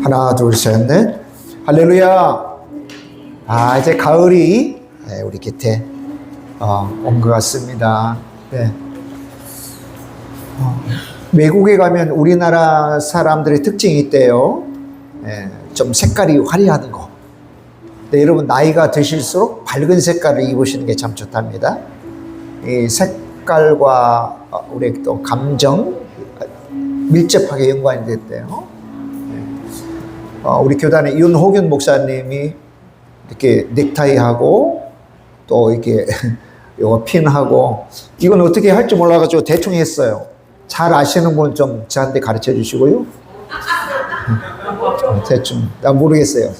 하나, 둘, 셋, 넷. 할렐루야. 이제 가을이 우리 곁에 온 것 같습니다. 네. 외국에 가면 우리나라 사람들의 특징이 있대요. 좀 색깔이 화려한 거. 네, 여러분 나이가 드실수록 밝은 색깔을 입으시는 게 참 좋답니다. 이 색깔과 우리 또 감정 밀접하게 연관이 됐대요. 우리 교단의 윤호균 목사님이 이렇게 넥타이하고 또 이렇게 요거 핀하고 이건 어떻게 할지 몰라가지고 대충 했어요. 잘 아시는 분 좀 저한테 가르쳐 주시고요. 대충 나 모르겠어요.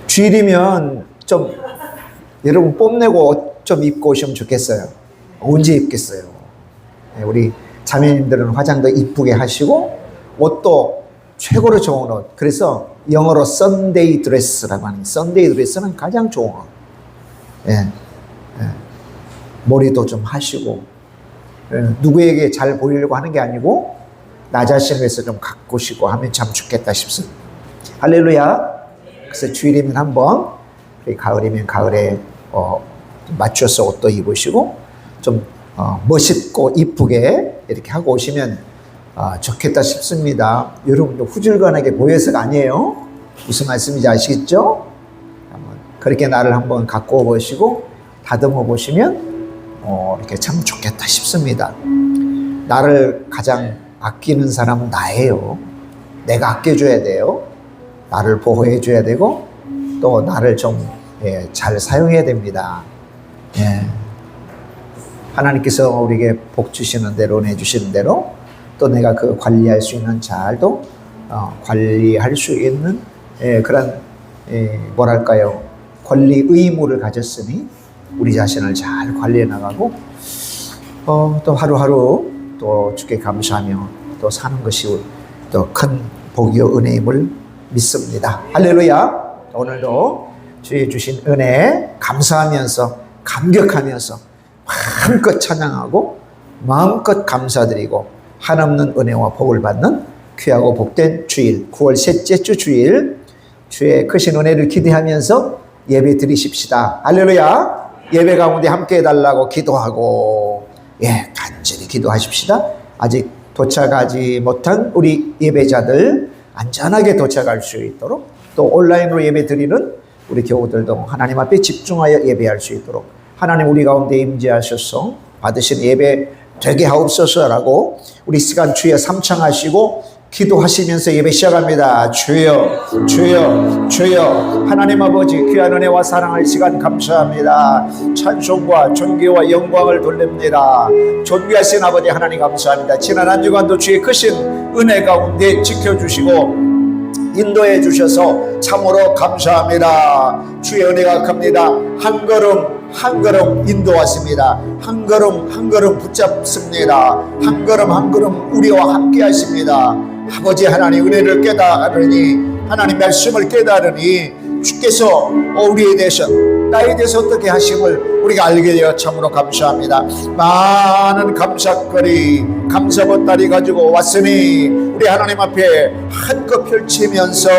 주일이면 좀 여러분 뽐내고 옷 좀 입고 오시면 좋겠어요. 언제 입겠어요? 우리 자매님들은 화장도 이쁘게 하시고 옷도 최고로 좋은 옷. 그래서 영어로 썬데이 드레스라고 하는, 썬데이 드레스는 가장 좋은 옷. 머리도 좀 하시고, 누구에게 잘 보이려고 하는 게 아니고 나 자신을 위해서 좀 가꾸시고 하면 참 좋겠다 싶습니다. 할렐루야. 그래서 주일이면 한번, 가을이면 가을에 맞춰서 옷도 입으시고 좀 멋있고 이쁘게 이렇게 하고 오시면 좋겠다 싶습니다. 여러분도 후줄근하게 보여서가 아니에요. 무슨 말씀인지 아시겠죠? 그렇게 나를 한번 가꾸어 보시고 다듬어 보시면 이렇게 참 좋겠다 싶습니다. 나를 가장 아끼는 사람은 나예요. 내가 아껴줘야 돼요. 나를 보호해 줘야 되고 또 나를 좀 잘 사용해야 됩니다. 하나님께서 우리에게 복 주시는 대로 내주시는 대로 또 내가 그 관리할 수 있는 잘도 관리할 수 있는 그런 뭐랄까요, 권리 의무를 가졌으니 우리 자신을 잘 관리해 나가고 또 하루하루 또 주께 감사하며 또 사는 것이 또 큰 복이요 은혜임을 믿습니다. 할렐루야. 오늘도 주의 주신 은혜 감사하면서 감격하면서 마음껏 찬양하고 마음껏 감사드리고 한없는 은혜와 복을 받는 귀하고 복된 주일, 9월 셋째 주 주일, 주의 크신 은혜를 기대하면서 예배 드리십시다. 할렐루야. 예배 가운데 함께 해달라고 기도하고 간절히 기도하십시다. 아직 도착하지 못한 우리 예배자들 안전하게 도착할 수 있도록 또 온라인으로 예배 드리는 우리 교우들도 하나님 앞에 집중하여 예배할 수 있도록 하나님 우리 가운데 임재하셔서 받으신 예배 되게 하옵소서라고 우리 시간 주여 삼창하시고 기도하시면서 예배 시작합니다. 주여 주여 주여. 하나님 아버지 귀한 은혜와 사랑할 시간 감사합니다. 찬송과 존귀와 영광을 돌립니다. 존귀하신 아버지 하나님 감사합니다. 지난 한 주간도 주의 크신 은혜 가운데 지켜주시고 인도해 주셔서 참으로 감사합니다. 주의 은혜가 큽니다. 한 걸음 한 걸음 인도하십니다. 한 걸음 한 걸음 붙잡습니다. 한 걸음 한 걸음 우리와 함께 하십니다. 아버지 하나님 은혜를 깨달으니 하나님 말씀을 깨달으니 주께서 우리에 대해서 나에 대해서 어떻게 하심을 우리가 알게 되어 참으로 감사합니다. 많은 감사거리 감사보따리 가지고 왔으니 우리 하나님 앞에 한껏 펼치면서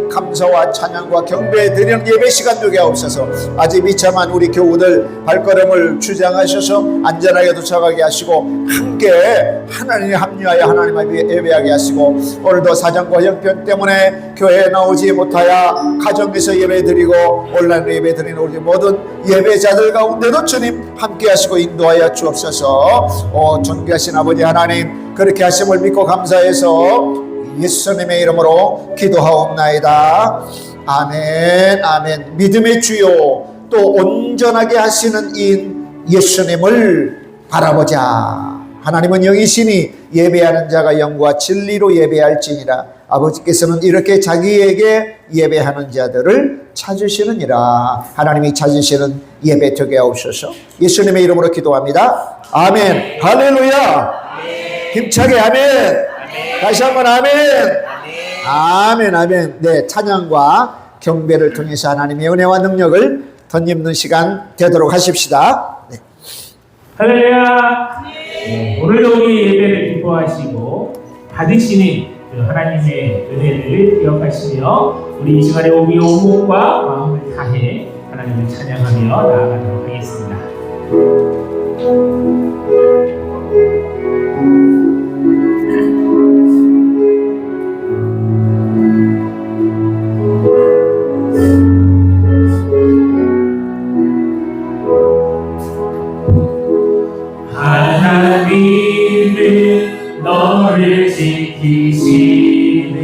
감사와 찬양과 경배 드리는 예배 시간 되게 하옵소서. 아직 비참한 우리 교우들 발걸음을 주장하셔서 안전하게 도착하게 하시고 함께 하나님에 합류하여 하나님 앞에 예배하게 하시고 오늘도 사정과 형편 때문에 교회에 나오지 못하여 가정에서 예배 드리고 온라인으로 예배 드리는 우리 모든 예배자들 가운데도 주님 함께 하시고 인도하여 주옵소서. 존귀하신 아버지 하나님 그렇게 하심을 믿고 감사해서 예수님의 이름으로 기도하옵나이다. 아멘 아멘. 믿음의 주요 또 온전하게 하시는 인 예수님을 바라보자. 하나님은 영이시니 예배하는 자가 영과 진리로 예배할지니라. 아버지께서는 이렇게 자기에게 예배하는 자들을 찾으시느니라. 하나님이 찾으시는 예배 되게 하옵소서. 예수님의 이름으로 기도합니다. 아멘. 할렐루야. 힘차게 아멘. 다시 한번 아멘. 아멘. 아멘. 네, 찬양과 경배를 통해서 하나님의 은혜와 능력을 덧입는 시간 되도록 하십시다. 네. 할렐루야. 오늘도 우리 예배를 기뻐하시고 받으시는 그 하나님의 은혜를 기억하시며 우리 이 시간에 우리 온몸과 마음을 다해 하나님을 찬양하며 나아가도록 하겠습니다. 하나님은 너를 지키시는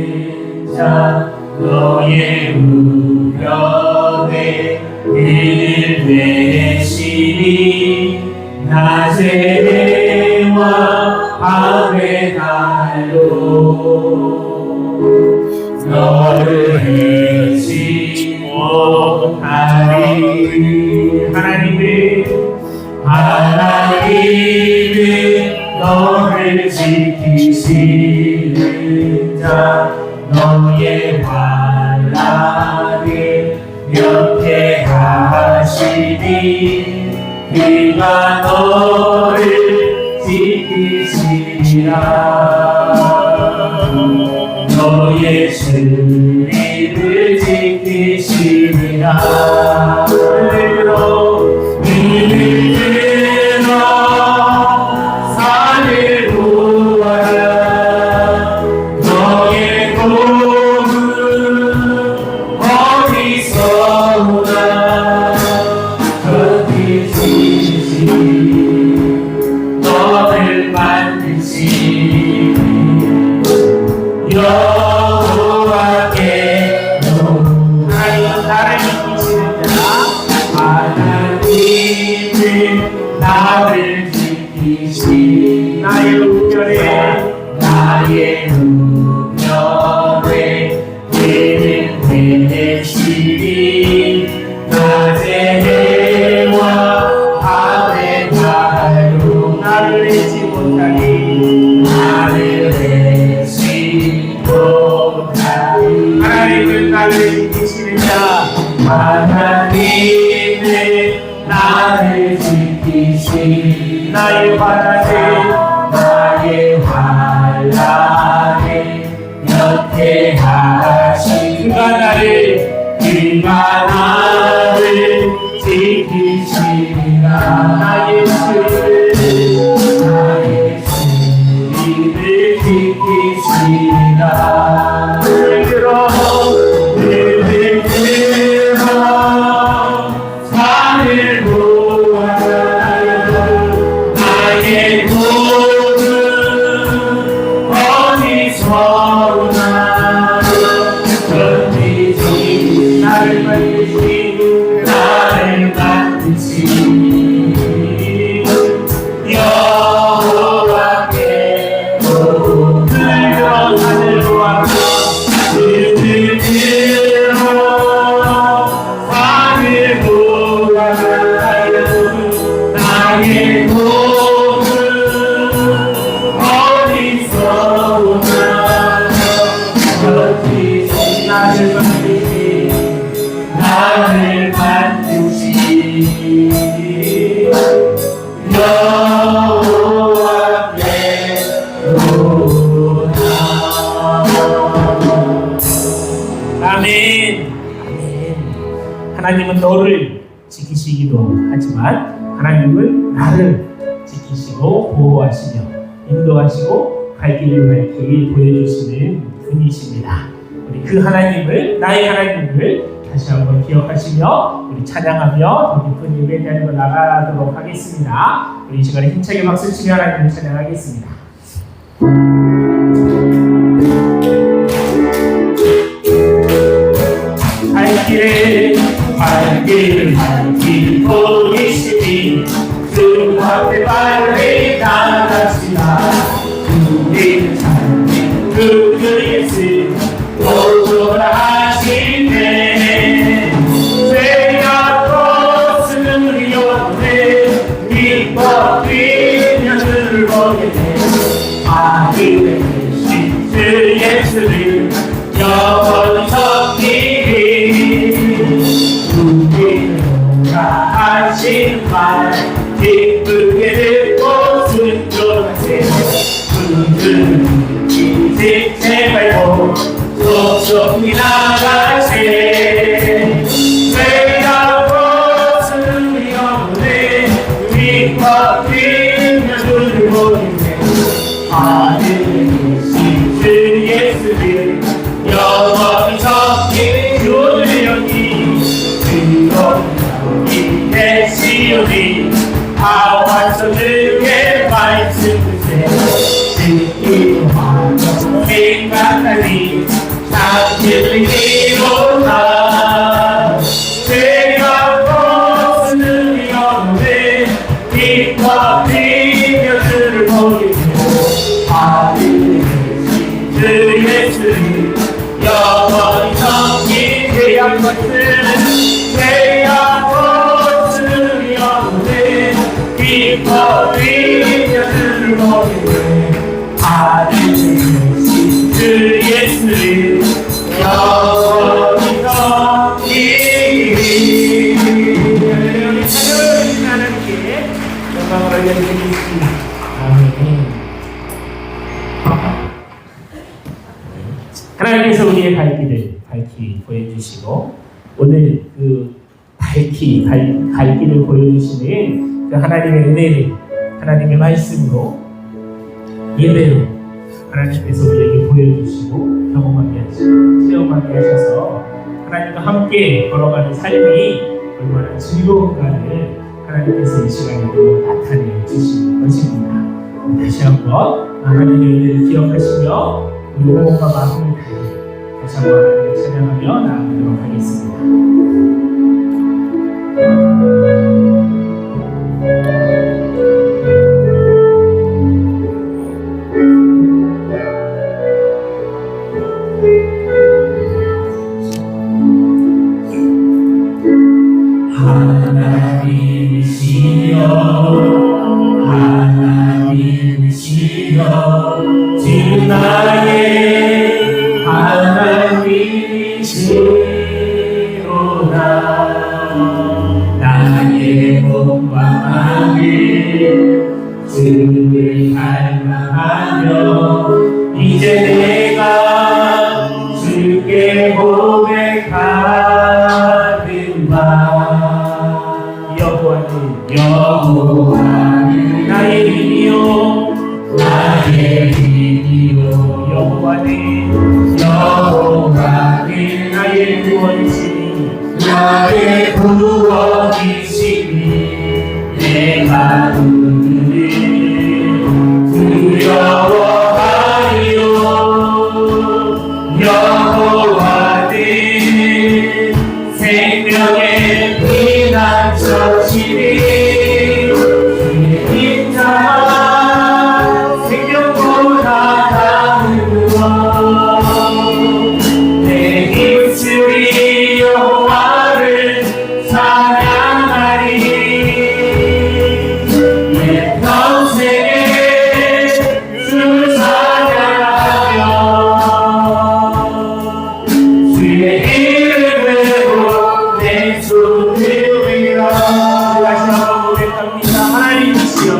자 너의 우편에 은을 내시니 낮의 해와 밤의 달로 너를 해치 못하리. 하나님은 너를 지키시는 자 너의 환난을 면케하시니 그가 너를 지키시라. 너의 수리를 지키시리라. 산을 보아라. 너의 복은 어디서 오나. 견디시니 너를 만드시니 여호와께 하나님 나를 지키시는 자 하나님은 나를 지키시니 나의 우편에 은을 내시니 낮의 해와 밤의 달로 나를 내지 못하니 하나님은 나를 지키시는 자 하나님은 나를 지키시니 나의 환난에 면케하시니 그가 나를 지키시리라. 나의 수리를 지키시리라. 산을 보아라. 나의 복은 어디서 오나. 견디시니 나를 만드시니 여호와께 들어 산을 보아라. 산을 보아라. 나의 복은 어디서 오나. 견디시니 나를 만드시니 여호와께 오나. 아멘. 하나님은 너를 지키시기도 하지만 하나님은 나를 지키시고 보호하시며 인도하시고 갈 길을 밝히 보여주시는 분이십니다. 우리 그 하나님을 나의 하나님을 다시 한번 기억하시며 우리 찬양하며 더 깊은 예배 자리로 나가도록 하겠습니다. 우리 이 시간에 힘차게 박수치며 하나님을 찬양하겠습니다. 갈 길을 보고 계시니 그 앞에 빨리 나갑시다. 우리는 그 예수 빛나는 보이네 아들이신 주 예수를 영원히 섬긴 주를 여기 그런 되시오니 아와 손을게 말씀을 듣기로 하며 생각하니 참 진리로다 제가 벗는 영혼에 기뻐하며 주를 보이며 아들이신 주 예수를 영원히 섬긴 죄악 것을 죄악 것을 영혼에 기뻐하며 주를 보이며 아들이신 주 예수를 영원히 섬기리 찬양하는 하나님께 영광을 올려드리겠습니다. 아멘. 하나님께서 우리의 갈 길을 밝히 보여주시고 오늘 그 갈 길을 보여주시는 그 하나님의 은혜를 하나님의 말씀으로 예배로 하나님께서 우리에게 보여주시고 경험하게 하시고 체험하게 하셔서 하나님과 함께 걸어가는 삶이 얼마나 즐거운가를 하나님께서 이 시간에도 나타내 주시는 것입니다. 다시 한번 하나님의 은혜를 기억하시며 우리 몸과 마음을 다해 다시 한번 하나님을 찬양하며 나아가도록 하겠습니다. 하나님이시여 지금 나의 하나님이시로다 나의 몸과 마음을 주를 닮아가며 이제 내가 주께 고백하는 바 여호와는 나의 힘이요 나의 힘이요 여호와는 나의 구원이시니 나의 구원이시니 내가 오늘을 두려워하리요 여호와는 생명의 피난처시니 주의 인자 생명보다 다르고 내 입술이 여호와를 찬양하리 내 평생에 주를 찬양하며 주의 이름으로 내 손을 들어 다시 한번 고백합니다. 하나님이시여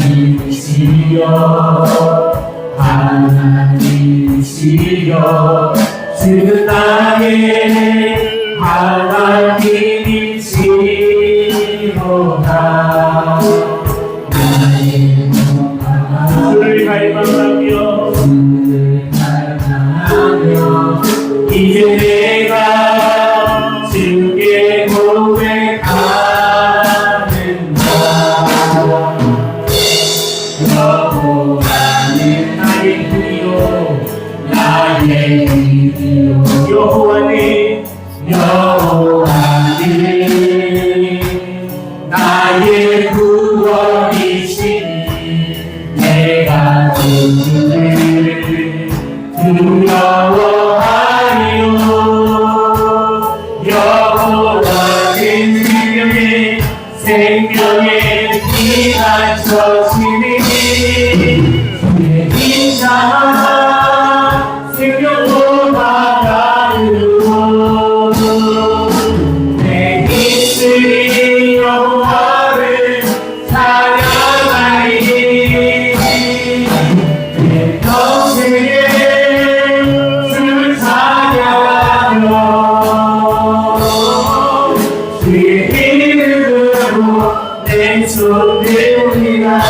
하나님이시여 하나님이시여 주는 나의 하나님이시로다 나의 주를 갈망하며 이제 내가 주께 고백하는 바 여호와는 나의 힘이요 나의 힘이요 여호와는 나의 구원이시니 내가 주를 두려워하리요 여호와는 생명의 피난처시니 주의 인자 생명보다 다르고 내 입술이 여호와를 찬양하리 내 평생에 주를 찬양하며 주의 이름으로 내 손들리라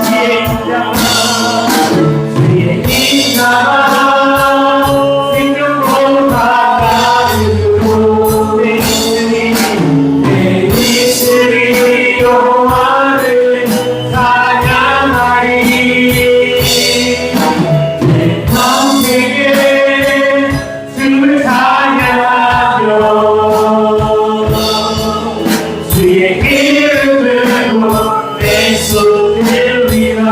주의 인자와 주의 인자와 생명으로 가까이로 내 입술이 여호와를 찬양하리 내 평생에 주를 찬양하며 주의 이름으로 내 손을 위라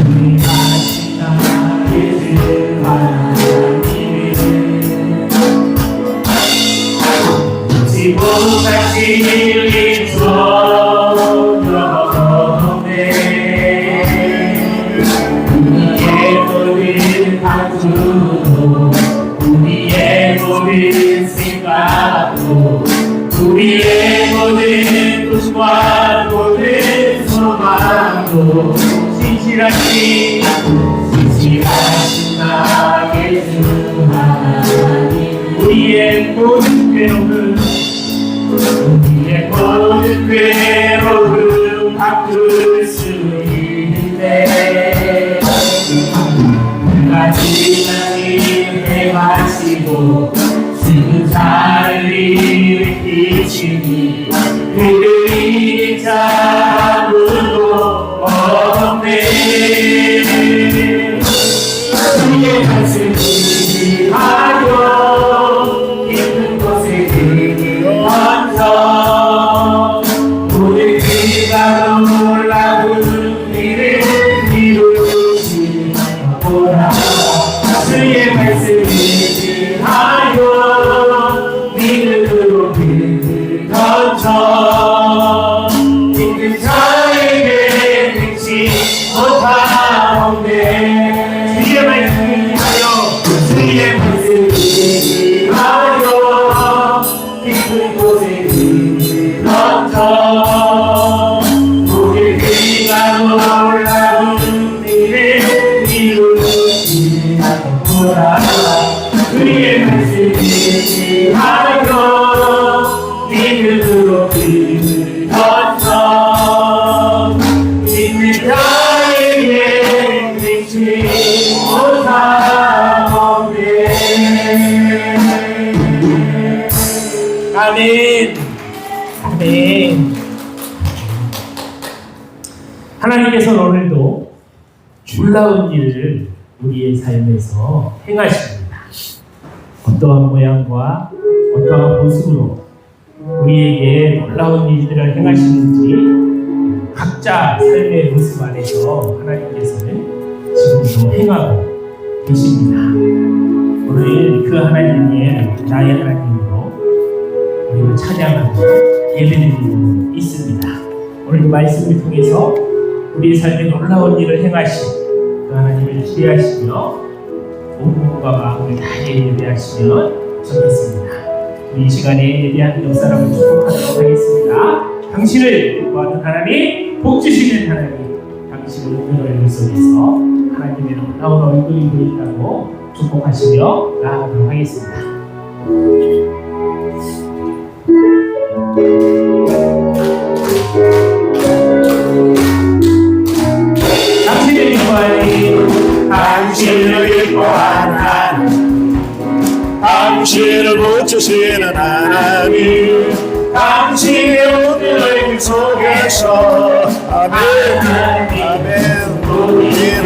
우리 하신 나의 주 하나님을 지금까지 인정하네 우리의 모든 한숨도 우리의 모든 생각도 우리의 모든 꿈과 모든 소망도 신실하신 나의 주 하나님 우리의 모든 괴로움 우리의 모든 괴로움 바꿀 수 있는데 가지나니 행하시고 승사를 일으키시니 그들이 잡으도 없네 주의 말씀을 하여 깊은 곳에 들어앉아 모든 그가 놀라운 일을 이루시보라 주의 말씀을 하여 믿음으로 던져 힘든 자에게 능치 못하오네 주의 말씀을 하여 주의 말씀을 하여 깊은 곳에 던져 모든 그가 놀라운 일을 이루시보라 주의 말씀을 하여 믿음으로 던져 믿는 자에게 능치 못하오네 아멘 아멘 하나님께서는 오늘도 놀라운 일을 우리의 삶에서 행하십니다. 어떠한 모양과 어떠한 모습으로 우리에게 놀라운 일들을 행하시는지 각자 삶의 모습 안에서 하나님께서는 지금도 행하고 계십니다. 오늘 그 하나님의 나의 하나님으로 우리를 찬양하고 예배드리고 있습니다. 오늘 그 말씀을 통해서 우리의 삶에 놀라운 일을 행하신 그 하나님을 기대하시며 온몸과 마음을 다해 예배하시면 좋겠습니다. 이 시간에 예배한 옆 사람을 축복하도록 하겠습니다. 당신을 구하는 하나님, 복 주시는 하나님, 당신의 은혜로 얼굴 속에서 하나님의 놀라운 얼굴이 보인다고 축복하시며 나아가도록 하겠습니다. 당신을 기뻐하니 당신을 기뻐하는 당신을 붙이시는 하나님 당신의 오늘 속에서 아멘 아멘 우리는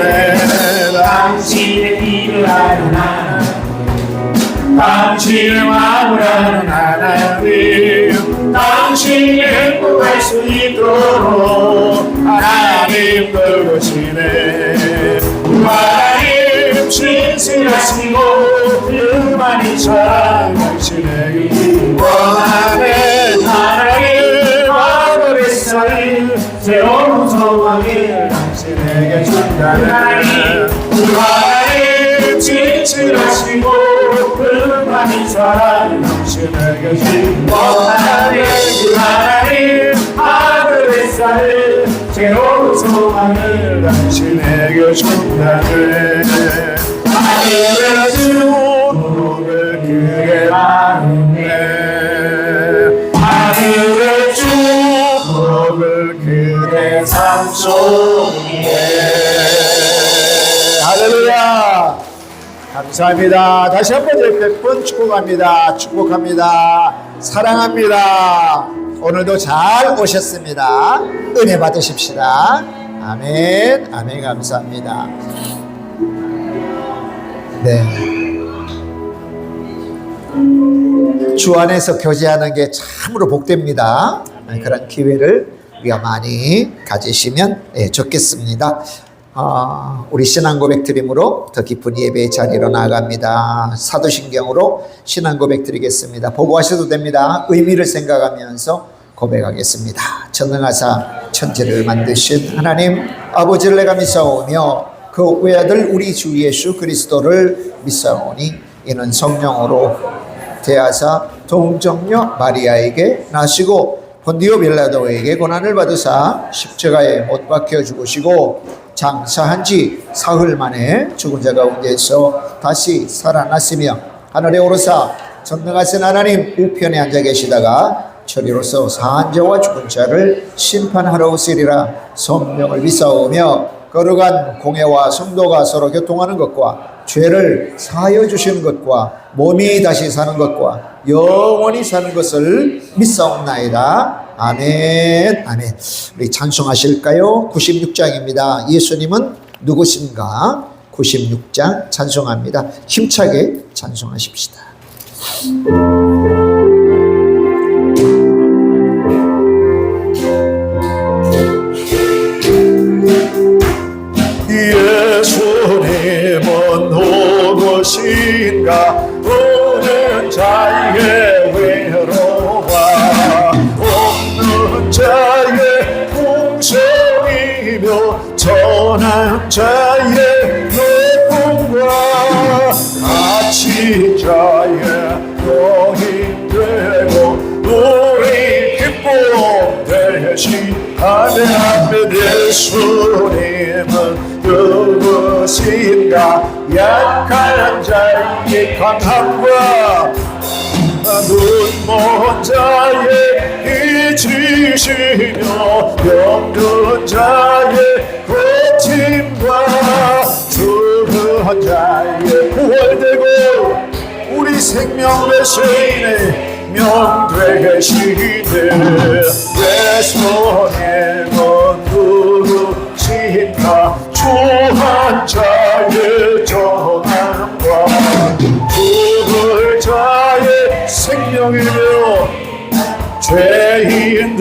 당신의 길을 하는 하나님 당신의 마음을 아는 하나님 당신이 행복할 수 있도록 하나님 그러시네 하나님 신실하시고 그만이 사랑 당신에게 원하네 하나님 마음을 쌓인 새로운 소망을 당신에게 준다네 하나님 진실하시고 그만이 사랑 당신에게 준 원하네 하나님 하늘의 쌀 새로운 소망을 당신에게 준다네 하늘의 주님을 그게 아는네 하늘 삶 속에. 할렐루야. 감사합니다. 다시 한번 옆에 분 축복합니다. 축복합니다. 사랑합니다. 오늘도 잘 오셨습니다. 은혜 받으십시다. 아멘. 아멘. 감사합니다. 네. 주 안에서 교제하는 게 참으로 복됩니다. 그런 기회를 우리가 많이 가지시면 좋겠습니다. 우리 신앙고백 드림으로 더 깊은 예배의 자리로 나아갑니다. 사도신경으로 신앙고백 드리겠습니다. 보고 하셔도 됩니다. 의미를 생각하면서 고백하겠습니다. 전능하사 천지를 만드신 하나님 아버지를 내가 믿사오며 그 외아들 우리 주 예수 그리스도를 믿사오니 이는 성령으로 대하사 동정녀 마리아에게 나시고 본디오 빌라도에게 고난을 받으사 십자가에 못 박혀 죽으시고 장사한 지 사흘 만에 죽은 자 가운데서 다시 살아났으며 하늘에 오르사 전능하신 하나님 우편에 앉아 계시다가 저리로서 사한 자와 죽은 자를 심판하러 오시리라. 성령을 믿사오며 거룩한 공회와 성도가 서로 교통하는 것과 죄를 사하여 주시는 것과 몸이 다시 사는 것과 영원히 사는 것을 믿사옵나이다. 아멘. 아멘. 우리 찬송하실까요? 96장입니다. 예수님은 누구신가? 96장 찬송합니다. 힘차게 찬송하십시다. 예수님은 누구신가? 오는 자의 외로와 없는 자의 공성이며 전한 자의 높음과 같이 자의 노인 되고 우리 기쁨 되시하네. 예수님은 누구신가? 약한 자의 강함과 눈먼 자의 잊으시며 병든 자의 고침과 죽은 자의 부활되고 우리 생명 되시네 명되시네. 예수님은 누구신가? 주한 자의 전함과 죽을 자의 생명이며 죄인들의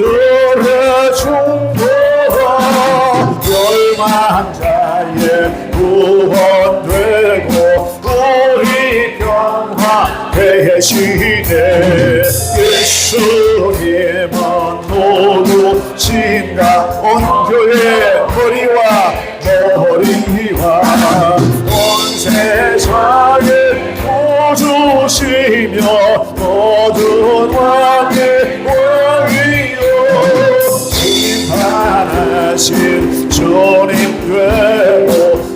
중보와 멸망 자의 구원되고 우리 평화 되시네. 예수님은 누구신가? 온 교회 머리와 온 세상에 구주시며 모든 왕의 왕이요 심판하신 주님 되고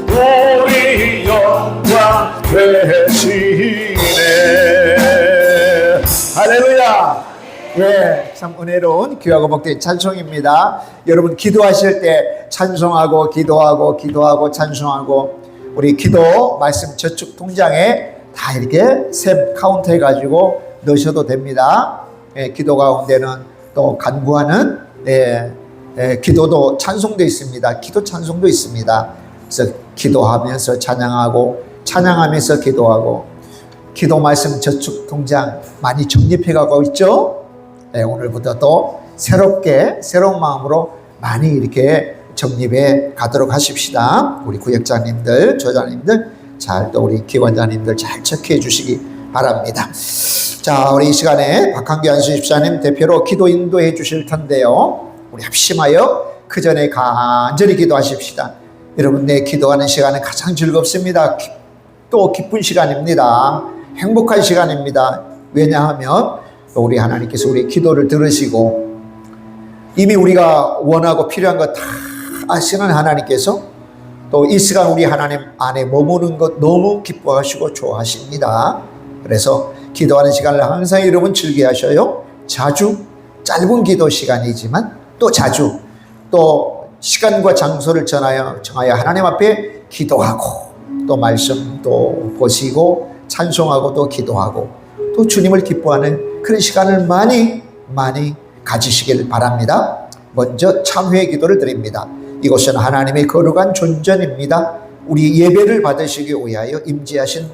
우리 영광 되시네. 할렐루야. 예, 참 은혜로운 귀하고 복된 찬송입니다. 여러분 기도하실 때 찬송하고 기도하고 찬송하고 우리 기도 말씀 저축 통장에 다 이렇게 셈 카운트 해가지고 넣으셔도 됩니다. 예, 기도 가운데는 또 간구하는 기도도 찬송도 있습니다. 기도 찬송도 있습니다. 그래서 기도하면서 찬양하고 찬양하면서 기도하고 기도 말씀 저축 통장 많이 적립해 가고 있죠. 네, 오늘부터 또 새로운 마음으로 많이 이렇게 적립해 가도록 하십시다. 우리 구역장님들, 조장님들 잘 또 우리 기관장님들 잘 체크해 주시기 바랍니다. 자, 우리 이 시간에 박한규 안수집사님 대표로 기도 인도해 주실 텐데요. 우리 합심하여 그 전에 간절히 기도하십시다. 여러분, 내 기도하는 시간은 가장 즐겁습니다. 또 기쁜 시간입니다. 행복한 시간입니다. 왜냐하면 우리 하나님께서 우리 기도를 들으시고 이미 우리가 원하고 필요한 것 다 아시는 하나님께서 또 이 시간 우리 하나님 안에 머무는 것 너무 기뻐하시고 좋아하십니다. 그래서 기도하는 시간을 항상 여러분 즐겨하셔요. 자주 짧은 기도 시간이지만 또 자주 또 시간과 장소를 정하여 하나님 앞에 기도하고 또 말씀 또 보시고 찬송하고 또 기도하고 또 주님을 기뻐하는 그런 시간을 많이 가지시길 바랍니다. 먼저 참회의 기도를 드립니다. 이곳은 하나님의 거룩한 존전입니다. 우리 예배를 받으시기 위하여 임재하신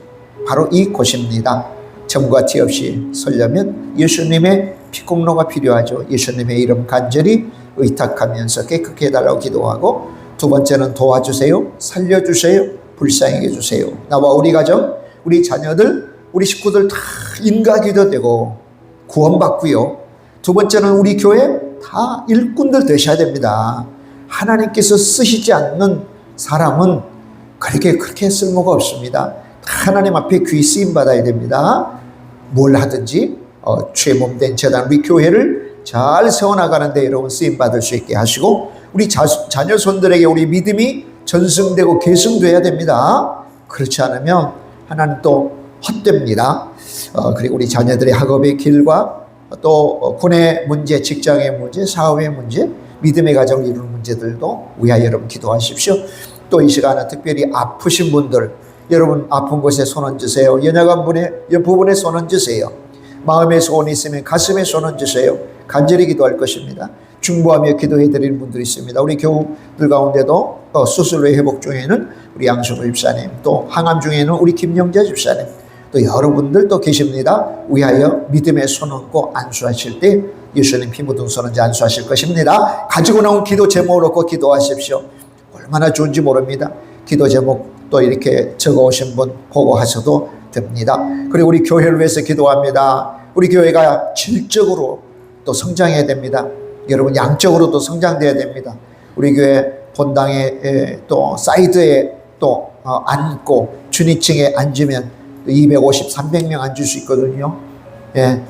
바로 이곳입니다. 점과 티 없이 설려면 예수님의 피공로가 필요하죠. 예수님의 이름 간절히 의탁하면서 깨끗게 해달라고 기도하고, 두 번째는 도와주세요, 살려주세요, 불쌍히 해주세요. 나와 우리 가정, 우리 자녀들, 우리 식구들 다 인가기도 되고 구원받고요. 두 번째는 우리 교회 다 일꾼들 되셔야 됩니다. 하나님께서 쓰시지 않는 사람은 그렇게 쓸모가 없습니다. 하나님 앞에 귀 쓰임 받아야 됩니다. 뭘 하든지 죄몸된 재단 우리 교회를 잘 세워나가는데 여러분 쓰임 받을 수 있게 하시고, 우리 자녀 손들에게 우리 믿음이 전승되고 계승돼야 됩니다. 그렇지 않으면 하나님 또 헛됩니다. 그리고 우리 자녀들의 학업의 길과 또 군의 문제, 직장의 문제, 사업의 문제, 믿음의 가정을 이루는 문제들도 위하여 여러분 기도하십시오. 또 이 시간은 특별히 아프신 분들, 여러분 아픈 곳에 손 얹으세요. 연약한 분의 부분에 손 얹으세요. 마음에 소원이 있으면 가슴에 손 얹으세요. 간절히 기도할 것입니다. 중보하며 기도해 드리는 분들이 있습니다. 우리 교우들 가운데도 수술로 회복 중에는 우리 양승우 집사님, 또 항암 중에는 우리 김영자 집사님, 또 여러분들 또 계십니다. 위하여 믿음의 손 얹고 안수하실 때 예수님 피 묻은 손 얹어 안수하실 것입니다. 가지고 나온 기도 제목을 놓고 기도하십시오. 얼마나 좋은지 모릅니다. 기도 제목 또 이렇게 적어오신 분 보고 하셔도 됩니다. 그리고 우리 교회를 위해서 기도합니다. 우리 교회가 질적으로 또 성장해야 됩니다. 여러분 양적으로도 성장돼야 됩니다. 우리 교회 본당에 또 사이드에 또 앉고 준위층에 앉으면 250, 300명 앉을 수 있거든요. 예.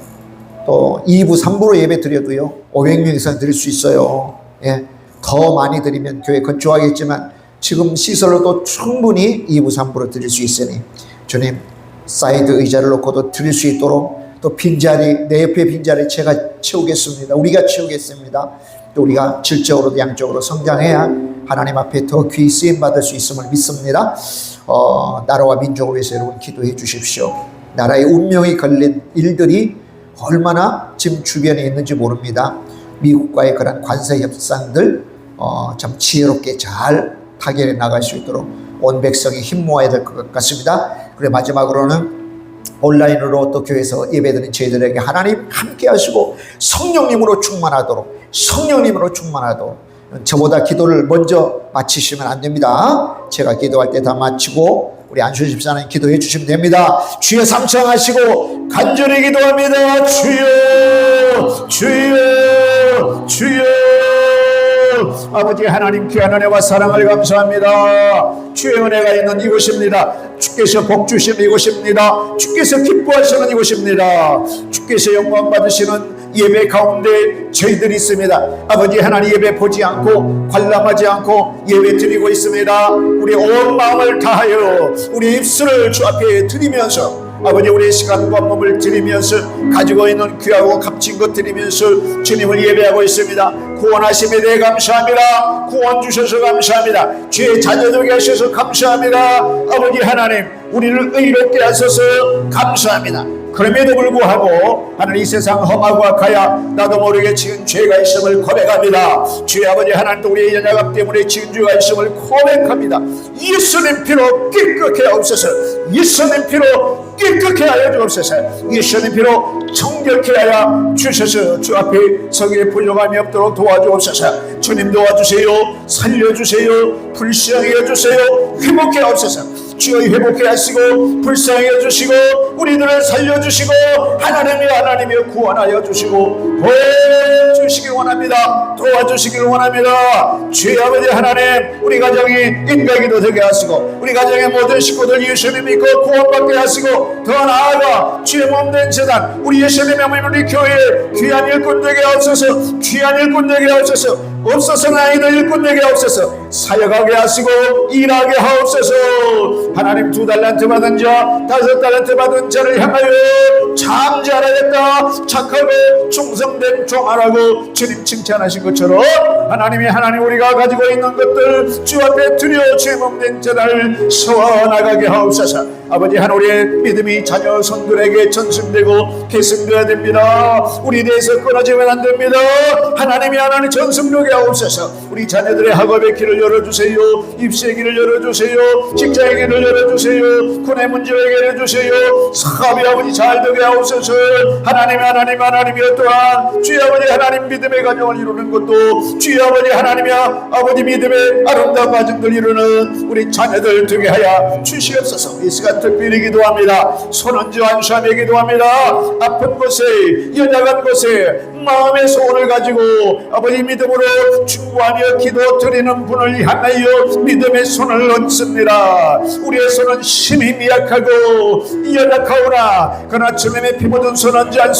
또 2부, 3부로 예배 드려도요 500명 이상 드릴 수 있어요. 예. 더 많이 드리면 교회 건축하겠지만 지금 시설로도 충분히 2부, 3부로 드릴 수 있으니 주님 사이드 의자를 놓고도 드릴 수 있도록, 또 빈자리, 내 옆에 빈자리 제가 채우겠습니다. 우리가 채우겠습니다. 또 우리가 질적으로도 양적으로 성장해야 하나님 앞에 더 귀히 쓰임 받을 수 있음을 믿습니다. 나라와 민족을 위해서 여러분 기도해 주십시오. 나라의 운명이 걸린 일들이 얼마나 지금 주변에 있는지 모릅니다. 미국과의 그런 관세 협상들 참 지혜롭게 잘 타결해 나갈 수 있도록 온 백성이 힘 모아야 될 것 같습니다. 그리고 마지막으로는 온라인으로 또 교회에서 예배드리는 저희들에게 하나님 함께 하시고 성령님으로 충만하도록 저보다 기도를 먼저 마치시면 안 됩니다. 제가 기도할 때 다 마치고 우리 안수 집사님 기도해 주시면 됩니다. 주여 삼창하시고 간절히 기도합니다. 주여 주여 주여. 아버지 하나님 귀한 은혜와 사랑을 감사합니다. 주의 은혜가 있는 이곳입니다. 주께서 복 주시는 이곳입니다. 주께서 기뻐하시는 이곳입니다. 주께서 영광 받으시는 예배 가운데 저희들이 있습니다. 아버지 하나님 예배 보지 않고 관람하지 않고 예배 드리고 있습니다. 우리 온 마음을 다하여 우리 입술을 주 앞에 드리면서 아버지 우리의 시간과 몸을 드리면서 가지고 있는 귀하고 값진 것 드리면서 주님을 예배하고 있습니다. 구원하심에 대해 감사합니다. 구원 주셔서 감사합니다. 주의 자녀들에게 하셔서 감사합니다. 아버지 하나님 우리를 의롭게 하셔서 감사합니다. 그럼에도 불구하고 하나님 이 세상 험하고 악하여 나도 모르게 지은 죄가 있음을 고백합니다. 주의 아버지 하나님도 우리의 연약함 때문에 지은 죄가 있음을 고백합니다. 예수님 피로 깨끗게 하옵소서. 예수님 피로 깨끗게 하여 주옵소서. 예수님 피로 정결케 하여 주셔서 주 앞에 서기에 불려감이 없도록 도와주옵소서. 주님 도와주세요. 살려주세요. 불쌍히 해주세요. 회복해 하옵소서. 주여 회복해 하시고 불쌍히 해주시고 우리들을 살려주시고 하나님이 구원하여 주시고 보여주시길 원합니다. 도와주시길 원합니다. 주의 아버지 하나님 우리 가정이 인가기도 되게 하시고 우리 가정의 모든 식구들 예수님 믿고 구원받게 하시고 더 나아가 주의 몸된 재단 우리 예수님의 몸인 우리 교회에 귀한 일꾼 되게 하옵소서. 귀한 일꾼 되게 하옵소서. 없어서는 아이들 일꾼 되게 하옵소서. 사역하게 하시고 일하게 하옵소서. 하나님 2달란트 받은 자 5달란트 받은 자를 향하여 참 잘하겠다 착하고 충성된 종하라고 주님 칭찬하신 것처럼 하나님 우리가 가지고 있는 것들 주 앞에 드려 제목된 자들 세워나가게 하옵소서. 아버지 하나님의 믿음이 자녀 손들에게 전승되고 계승되어야 됩니다. 우리 대해서 끊어지면 안 됩니다. 하나님 전승되게 하옵소서. 우리 자녀들의 학업의 길을 열어주세요. 입시의 길을 열어주세요. 직장의 길을 열어주세요. 군의 문제를 열어주세요. 사업이 아버지 잘 되게 하옵소서. 하나님이여 또한 주의 아버지 하나님 믿음의 가정을 이루는 것도 주의 아버지 하나님이여 아버지 믿음의 아름다운 가정들 이루는 우리 자녀들 되게 하여 주시옵소서. 이 시간 특별히 기도합니다. 손은지 안수하며 기도합니다. 아픈 곳에 연약한 곳에 마음의 소원을 가지고 아버지 믿음으로 중보하며 기도 드리는 분을 향하여 믿음의 손을 얹습니다. 우리의 손은 심히 미약하고 연약하오나 그러나 주님의 피 묻은 손 얹지 않을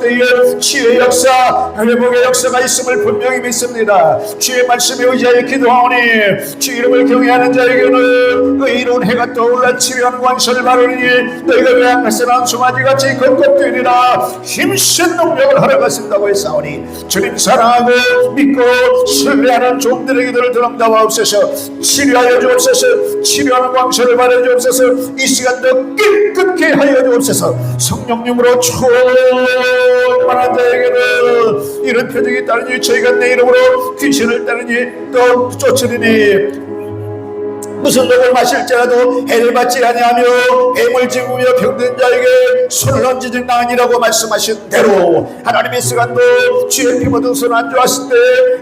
때에 치유의 역사 회복의 역사가 있음을 분명히 믿습니다. 주의 말씀에 의지하여 기도하오니 주 이름을 경외하는 자에게는 의로운 해가 떠올라 치료한 광선을 바르니 너희가 외양간에 난 수마지같이 걷고 뛰리라. 힘센 능력을 허락하신다고 했사오니 주님 사랑하고 믿고 신뢰하는 종들의 기도를 들음다하옵소서. 치료하여 주옵소서. 치료하는 광선을 바르 주옵소서. 이 시간도 깨끗게 하여 주옵소서. 성령님으로 충만한 자에게는 이런 표적이 따르니 저희가 내 이름으로 귀신을 따르니 또 쫓으리니 무슨 독을 마실지라도 해를 받지 아니하며 뱀을 집으며 병든 자에게 손을 얹으는 아니라고 말씀하신 대로 하나님의 시간도 주의 피 묻은 손 안주하실 때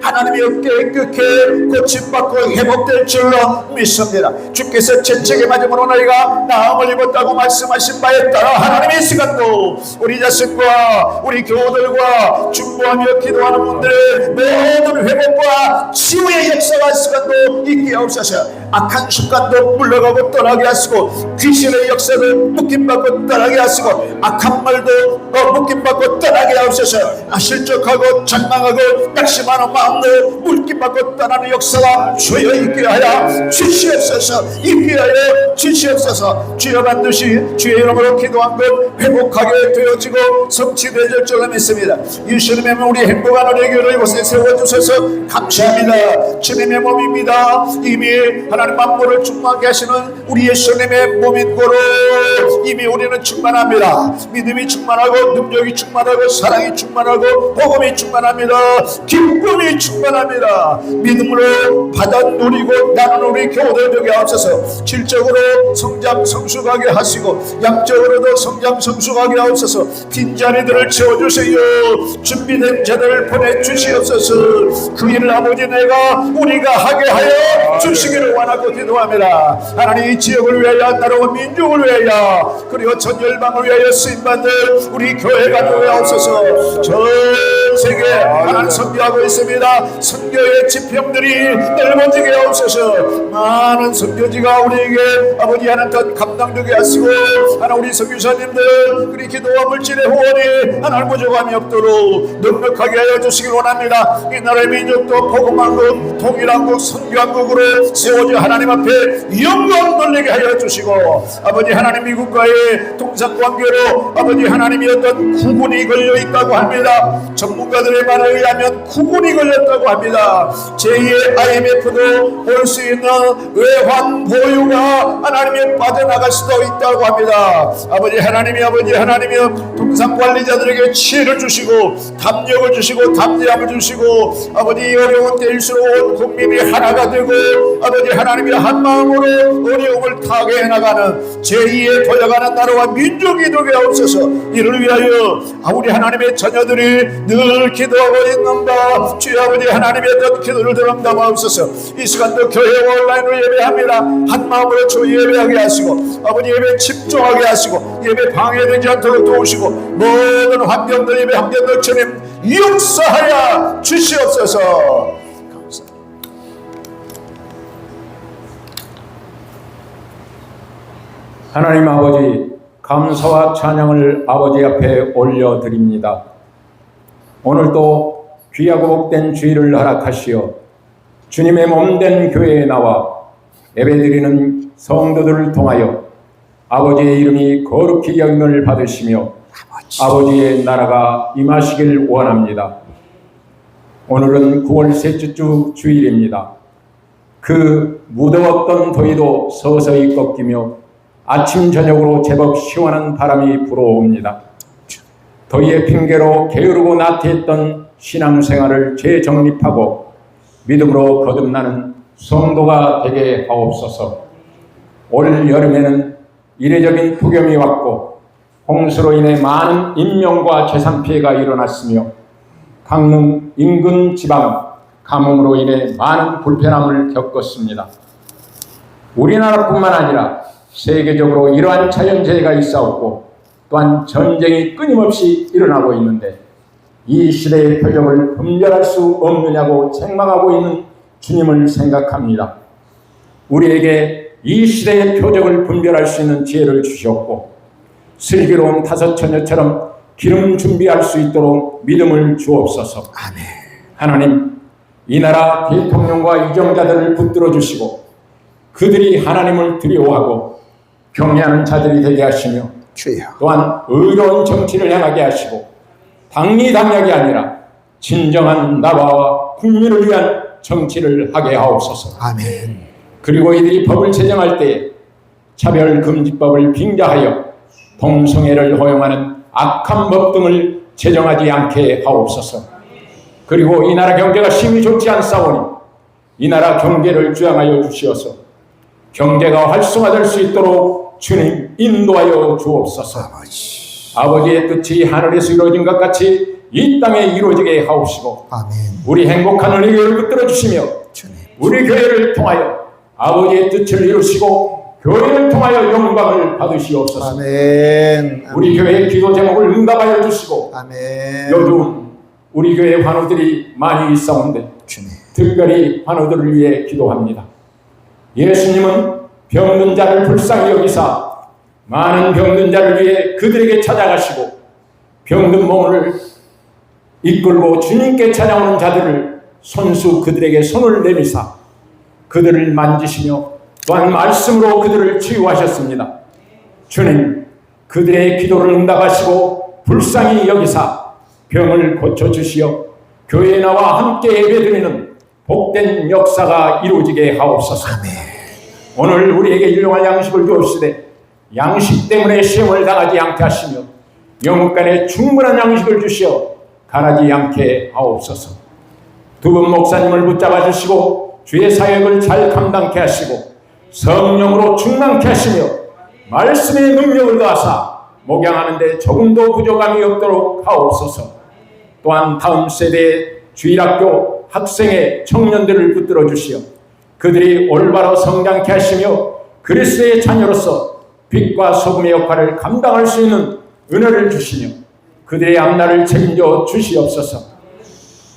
하나님이 깨끗게 고침받고 회복될 줄로 믿습니다. 주께서 재책에 맞음으로 너희가 나음을 입었다고 말씀하신 바에 따라 하나님의 시간도 우리 자신과 우리 교우들과 중보하며 기도하는 분들의 모든 회복과 치유의 역사와 시간도 있게 하옵소서. 악한 습관도 물러가고 떠나게 하시고 귀신의 역사를 묶임받고 떠나게 하시고 악한 말도 묶임받고 떠나게 하옵소서. 실족하고 장망하고 낙심하는 마음도 묶임받고 떠나는 역사가 주여 있게 하여 주시옵소서. 있게 하여 주시옵소서. 주여 반드시 주의 이름으로 기도한 것 회복하게 되어지고 성취될 줄로 믿습니다. 예수님의 몸 우리 행복한 은혜교를 이곳에 세워주셔서 감사합니다. 주님의 몸입니다. 이미 하나님 만물을 충만하게 하시는 우리 예수님의 몸인 거로 이미 우리는 충만합니다. 믿음이 충만하고 능력이 충만하고 사랑이 충만하고 복음이 충만합니다. 기쁨이 충만합니다. 믿음으로 받아 누리고 나는 우리 교우들 되게 하옵소서. 질적으로 성장 성숙하게 하시고 양적으로도 성장 성숙하게 하옵소서. 빈자리들을 채워주세요. 준비된 자들을 보내주시옵소서. 그 일을 아버지 우리가 하게 하여 주시기를 원하고 기도합니다. 하나님 이 지역을 위하여 나라와 민족을 위하여 그리고 전 열방을 위하여 쓰임받는 우리 교회가 되옵소서. 전 세계 하나님 선교하고 있습니다. 선교의 지평들이 넓어지게 하옵소서. 많은 선교지가 우리에게 아버지 하나님 더 감당되게 하시고 하나님 우리 선교사님들 우리 기도와 물질의 후원이 하나님 부족함이 없도록 넉넉하게 하여 주시기 원합니다. 이 나라의 민족도 복음왕국 통일왕국 선교왕국으로 세워져 하나님 앞에 영광 돌리게 하여 주시고 아버지 하나님 미국과의 통상관계로 아버지 하나님이 어떤 구분이 걸려 있다고 합니다. 전문가들의 말에 의하면 구분이 걸렸다고 합니다. 제2의 IMF도 볼 수 있는 외환 보유가 하나님이 빠져나갈 수도 있다고 합니다. 아버지 하나님이 통상관리자들에게 지혜를 주시고 담력을 주시고 담대함을 주시고 아버지 어려운 때일수록 온 국민이 하나가 되고 아버지 하나님이 한 마음으로 어려움을 타게 해나가는 제2의 도약하는 나라와 민족이 되게 하옵소서. 이를 위하여 우리 하나님의 자녀들이 늘 기도하고 있는다. 주여 아버지 하나님의 어떤 기도를 들은다마옵소서. 이 시간도 교회 온라인으로 예배합니다. 한 마음으로 주 예배하게 하시고 아버지 예배 집중하게 하시고 예배 방해되지 않도록 도우시고 모든 환경들 예배 환경들 주님 역사하여 주시옵소서. 감사합니다. 하나님 아버지, 감사와 찬양을 아버지 앞에 올려드립니다. 오늘도 귀하고 복된 주일을 허락하시어 주님의 몸된 교회에 나와 예배드리는 성도들을 통하여 아버지의 이름이 거룩히 여김을 받으시며 아버지의 나라가 임하시길 원합니다. 오늘은 9월 셋째 주 주일입니다. 그 무더웠던 더위도 서서히 꺾이며 아침 저녁으로 제법 시원한 바람이 불어옵니다. 더위의 핑계로 게으르고 나태했던 신앙생활을 재정립하고 믿음으로 거듭나는 성도가 되게 하옵소서. 올 여름에는 이례적인 폭염이 왔고 홍수로 인해 많은 인명과 재산 피해가 일어났으며 강릉 인근 지방 가뭄으로 인해 많은 불편함을 겪었습니다. 우리나라뿐만 아니라 세계적으로 이러한 자연재해가 있사옵고 또한 전쟁이 끊임없이 일어나고 있는데 이 시대의 표적을 분별할 수 없느냐고 책망하고 있는 주님을 생각합니다. 우리에게 이 시대의 표적을 분별할 수 있는 지혜를 주셨고 슬기로운 다섯 처녀처럼 기름 준비할 수 있도록 믿음을 주옵소서. 아멘. 하나님, 이 나라 대통령과 이정자들을 붙들어 주시고 그들이 하나님을 두려워하고 경외하는 자들이 되게 하시며 주여. 또한 의로운 정치를 행하게 하시고 당리당략이 아니라 진정한 나라와 국민을 위한 정치를 하게 하옵소서. 아멘. 그리고 이들이 법을 제정할 때 차별금지법을 빙자하여 동성애를 허용하는 악한 법 등을 제정하지 않게 하옵소서. 그리고 이 나라 경제가 심히 좋지 않사오니 이 나라 경제를 주양하여 주시어서 경제가 활성화될 수 있도록 주님 인도하여 주옵소서. 아버지의 뜻이 하늘에서 이루어진 것 같이 이 땅에 이루어지게 하옵시고 아멘. 우리 행복한 우리 교회를 붙들어 주시며 주님. 우리 교회를 통하여 아버지의 뜻을 이루시고 교회를 통하여 영광을 받으시옵소서. 아멘. 우리 교회의 기도 제목을 응답하여 주시고 아멘. 요즘 우리 교회 환우들이 많이 있사온데 주님. 특별히 환우들을 위해 기도합니다. 예수님은 병든 자를 불쌍히 여기사 많은 병든 자를 위해 그들에게 찾아가시고 병든 몸을 이끌고 주님께 찾아오는 자들을 손수 그들에게 손을 내미사 그들을 만지시며 또한 말씀으로 그들을 치유하셨습니다. 주님, 그들의 기도를 응답하시고 불쌍히 여기사 병을 고쳐주시어 교회에 나와 함께 예배드리는 복된 역사가 이루어지게 하옵소서. 오늘 우리에게 유용한 양식을 주옵시되 양식 때문에 시험을 당하지 않게 하시며 영육간에 충분한 양식을 주시어 가라지 않게 하옵소서. 두 분 목사님을 붙잡아 주시고 주의 사역을 잘 감당케 하시고 성령으로 충만케 하시며 말씀의 능력을 더하사 목양하는 데 조금도 부족함이 없도록 하옵소서. 또한 다음 세대의 주일학교 학생의 청년들을 붙들어 주시어 그들이 올바로 성장케 하시며 그리스도의 자녀로서 빛과 소금의 역할을 감당할 수 있는 은혜를 주시며 그들의 앞날을 책임져 주시옵소서.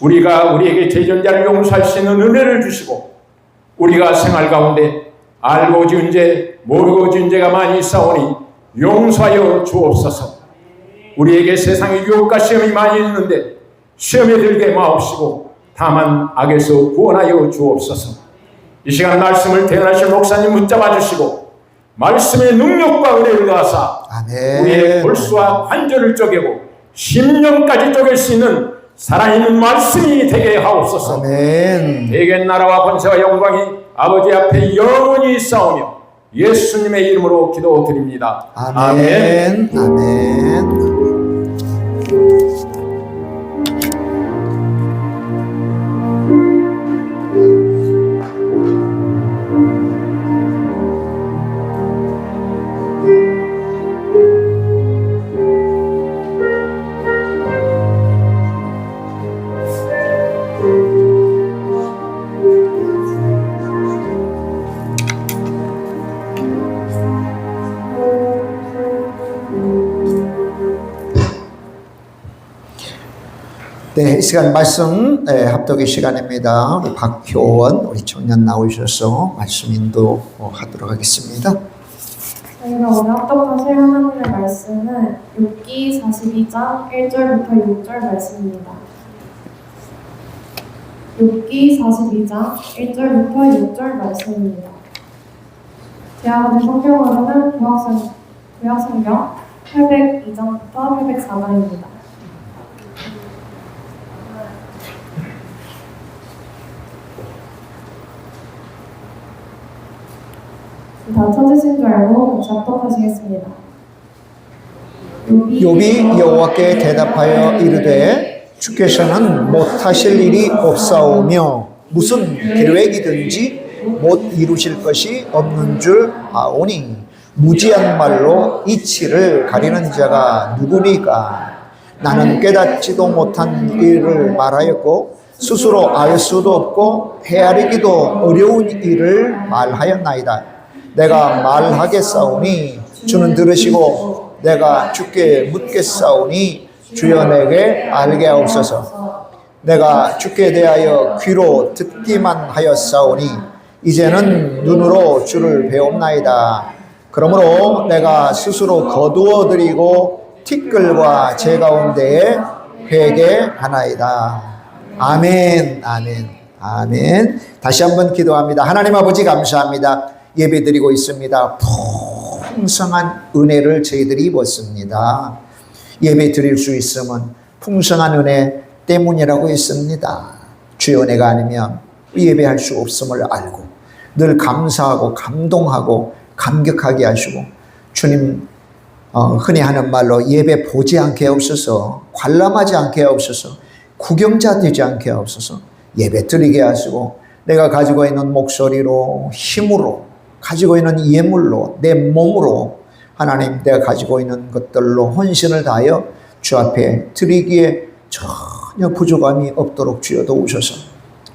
우리가 우리에게 죄전자를 용서할 수 있는 은혜를 주시고 우리가 생활 가운데 알고 지은 죄 모르고 지은 죄가 많이 있사오니 용서하여 주옵소서. 우리에게 세상의 유혹과 시험이 많이 있는데 시험에 들게 마옵시고 다만 악에서 구원하여 주옵소서. 이 시간 말씀을 대언하실 목사님 붙잡아 주시고 말씀의 능력과 은혜를 더하사 우리의 골수와 관절을 쪼개고 심령까지 쪼갤 수 있는 살아있는 말씀이 되게 하옵소서. 아멘. 대개 나라와 권세와 영광이 아버지 앞에 영원히 있사오며 예수님의 이름으로 기도드립니다. 아멘. 아멘. 네, 이 시간 말씀 합독의 시간입니다. 우리 박효원 우리 청년 나오셔서 말씀 인도하도록 하겠습니다. 저희가 오늘 합독하실 하나님의 말씀은 욥기 42장 1절부터 6절 말씀입니다. 욥기 42장 1절부터 6절 말씀입니다. 대학원의 성경으로는 구약성경 802장부터 804장입니다. 다 찾으신 줄 알고 같이 합독하시겠습니다. 욥이 여호와께 대답하여 이르되 주께서는 못하실 일이 없사오며 무슨 계획이든지 못 이루실 것이 없는 줄 아오니 무지한 말로 이치를 가리는 자가 누구니까. 나는 깨닫지도 못한 일을 말하였고 스스로 알 수도 없고 헤아리기도 어려운 일을 말하였나이다. 내가 말하겠사오니 주는 들으시고 내가 주께 묻겠사오니 주여 내게 알게 하옵소서. 내가 주께 대하여 귀로 듣기만 하였사오니 이제는 눈으로 주를 배옵나이다. 그러므로 내가 스스로 거두어 드리고 티끌과 제 가운데에 회개하나이다. 아멘, 아멘, 아멘. 다시 한번 기도합니다. 하나님 아버지 감사합니다. 예배드리고 있습니다. 풍성한 은혜를 저희들이 입었습니다. 예배 드릴 수 있으면 풍성한 은혜 때문이라고 했습니다. 주의 은혜가 아니면 예배할 수 없음을 알고 늘 감사하고 감동하고 감격하게 하시고 주님 흔히 하는 말로 예배 보지 않게 하옵소서, 관람하지 않게 하옵소서, 구경자 되지 않게 하옵소서. 예배 드리게 하시고 내가 가지고 있는 목소리로 힘으로 가지고 있는 예물로 내 몸으로 하나님 내가 가지고 있는 것들로 헌신을 다하여 주 앞에 드리기에 전혀 부족함이 없도록 주여 도우소서.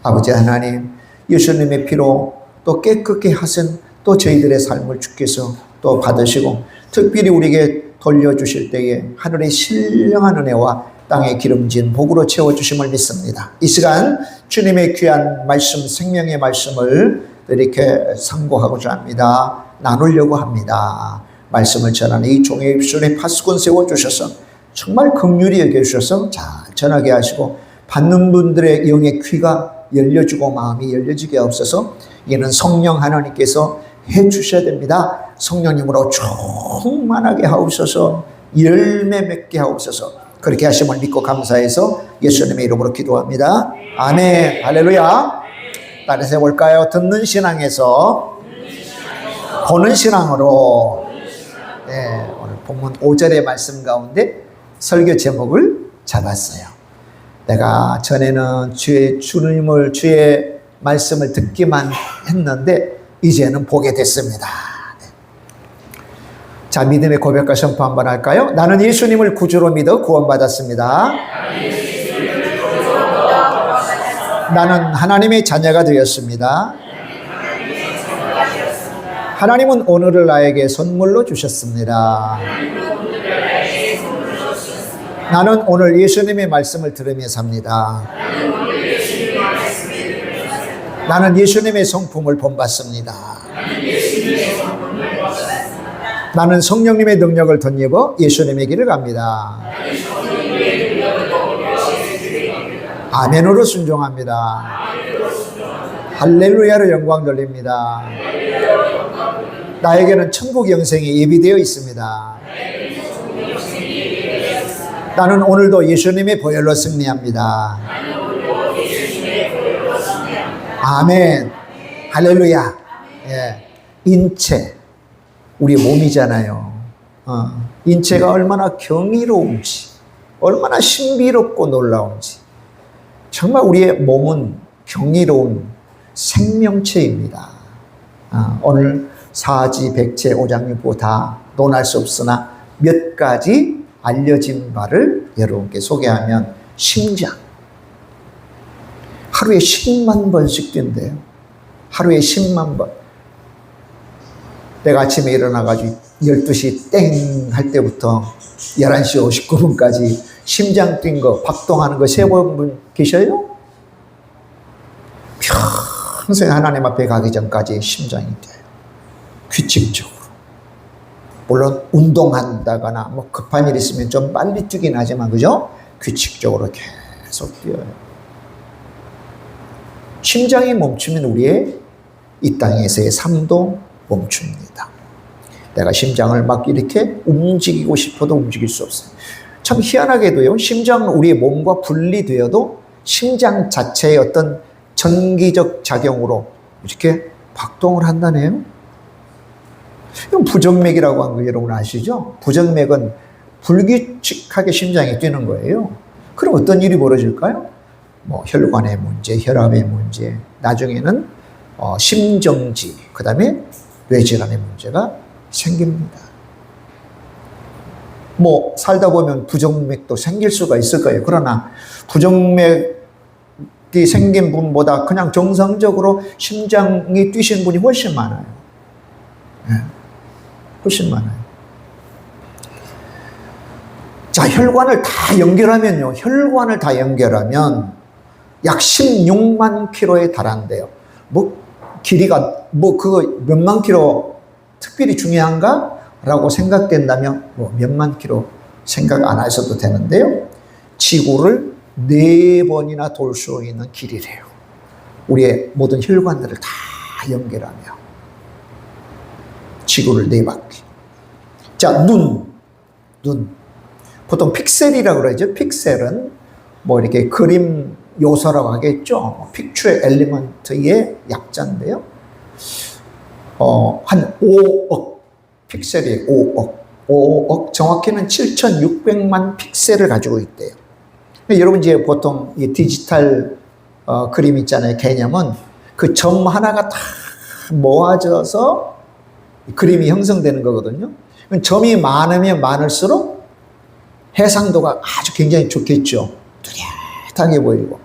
아버지 하나님 예수님의 피로 또 깨끗게 하신 또 저희들의 삶을 주께서 또 받으시고 특별히 우리에게 돌려주실 때에 하늘의 신령한 은혜와 땅의 기름진 복으로 채워주심을 믿습니다. 이 시간 주님의 귀한 말씀 생명의 말씀을 이렇게 상고하고자 합니다. 나누려고 합니다. 말씀을 전하는 이 종의 입술에 파수꾼 세워주셔서 정말 긍휼히 여겨주셔서 잘 전하게 하시고 받는 분들의 영의 귀가 열려주고 마음이 열려지게 하옵소서. 이는 성령 하나님께서 해주셔야 됩니다. 성령님으로 충만하게 하옵소서. 열매 맺게 하옵소서. 그렇게 하심을 믿고 감사해서 예수님의 이름으로 기도합니다. 아멘. 할렐루야. 따라서 해볼까요? 듣는 신앙에서 보는 신앙으로. 네, 오늘 본문 5절의 말씀 가운데 설교 제목을 잡았어요. 내가 전에는 주님을 주의 말씀을 듣기만 했는데 이제는 보게 됐습니다. 네. 자, 믿음의 고백과 선포 한번 할까요? 나는 예수님을 구주로 믿어 구원받았습니다. 나는 하나님의 자녀가 되었습니다. 하나님은 오늘을 나에게 선물로 주셨습니다. 나는 오늘 예수님의 말씀을 들으며 삽니다. 나는 예수님의 성품을 본받습니다. 나는 성령님의 능력을 덧입어 예수님의 길을 갑니다. 아멘으로 순종합니다. 할렐루야로 영광 돌립니다. 나에게는 천국 영생이 예비되어 있습니다. 나는 오늘도 예수님의 보혈로 승리합니다. 아멘. 할렐루야. 예. 인체, 우리 몸이잖아요. 인체가 얼마나 경이로운지, 얼마나 신비롭고 놀라운지. 정말 우리의 몸은 경이로운 생명체입니다. 오늘 사지, 백체, 오장육부 다 논할 수 없으나 몇 가지 알려진 바를 여러분께 소개하면 심장. 하루에 10만 번씩 뛴대요. 하루에 10만 번. 내가 아침에 일어나가지고 12시 땡 할 때부터 11시 59분까지 심장 뛴 거, 박동하는 거 세본 분 계셔요? 평생 하나님 앞에 가기 전까지 심장이 뛰어요. 규칙적으로. 물론 운동한다거나 뭐 급한 일 있으면 좀 빨리 뛰긴 하지만 그죠? 규칙적으로 계속 뛰어요. 심장이 멈추면 우리의 이 땅에서의 삶도 멈춥니다. 내가 심장을 막 이렇게 움직이고 싶어도 움직일 수 없어요. 참 희한하게도요, 심장은 우리의 몸과 분리되어도 심장 자체의 어떤 전기적 작용으로 이렇게 박동을 한다네요. 이건 부정맥이라고 하는 거 여러분 아시죠? 부정맥은 불규칙하게 심장이 뛰는 거예요. 그럼 어떤 일이 벌어질까요? 뭐 혈관의 문제, 혈압의 문제, 나중에는 심정지, 그 다음에 뇌질환의 문제가 생깁니다. 뭐 살다 보면 부정맥도 생길 수가 있을 거예요. 그러나 부정맥이 생긴 분보다 그냥 정상적으로 심장이 뛰신 분이 훨씬 많아요. 네. 훨씬 많아요. 자, 혈관을 다 연결하면요. 혈관을 다 연결하면 약 16만 킬로에 달한대요. 뭐 길이가 뭐 그거 몇만 킬로 특별히 중요한가? 라고 생각된다면 뭐 몇만 킬로 생각 안 하셔도 되는데요. 지구를 4번이나 돌 수 있는 길이래요. 우리의 모든 혈관들을 다 연결하며 지구를 4바퀴. 자, 눈. 보통 픽셀이라고 그러죠. 픽셀은 뭐 이렇게 그림 요소라고 하겠죠. 픽처 엘리먼트의 약자인데요. 한 5억 픽셀이 5억 정확히는 7,600만 픽셀을 가지고 있대요. 여러분 이제 보통 이 디지털 그림 있잖아요. 개념은 그 점 하나가 다 모아져서 그림이 형성되는 거거든요. 점이 많으면 많을수록 해상도가 아주 굉장히 좋겠죠. 뚜렷하게 보이고.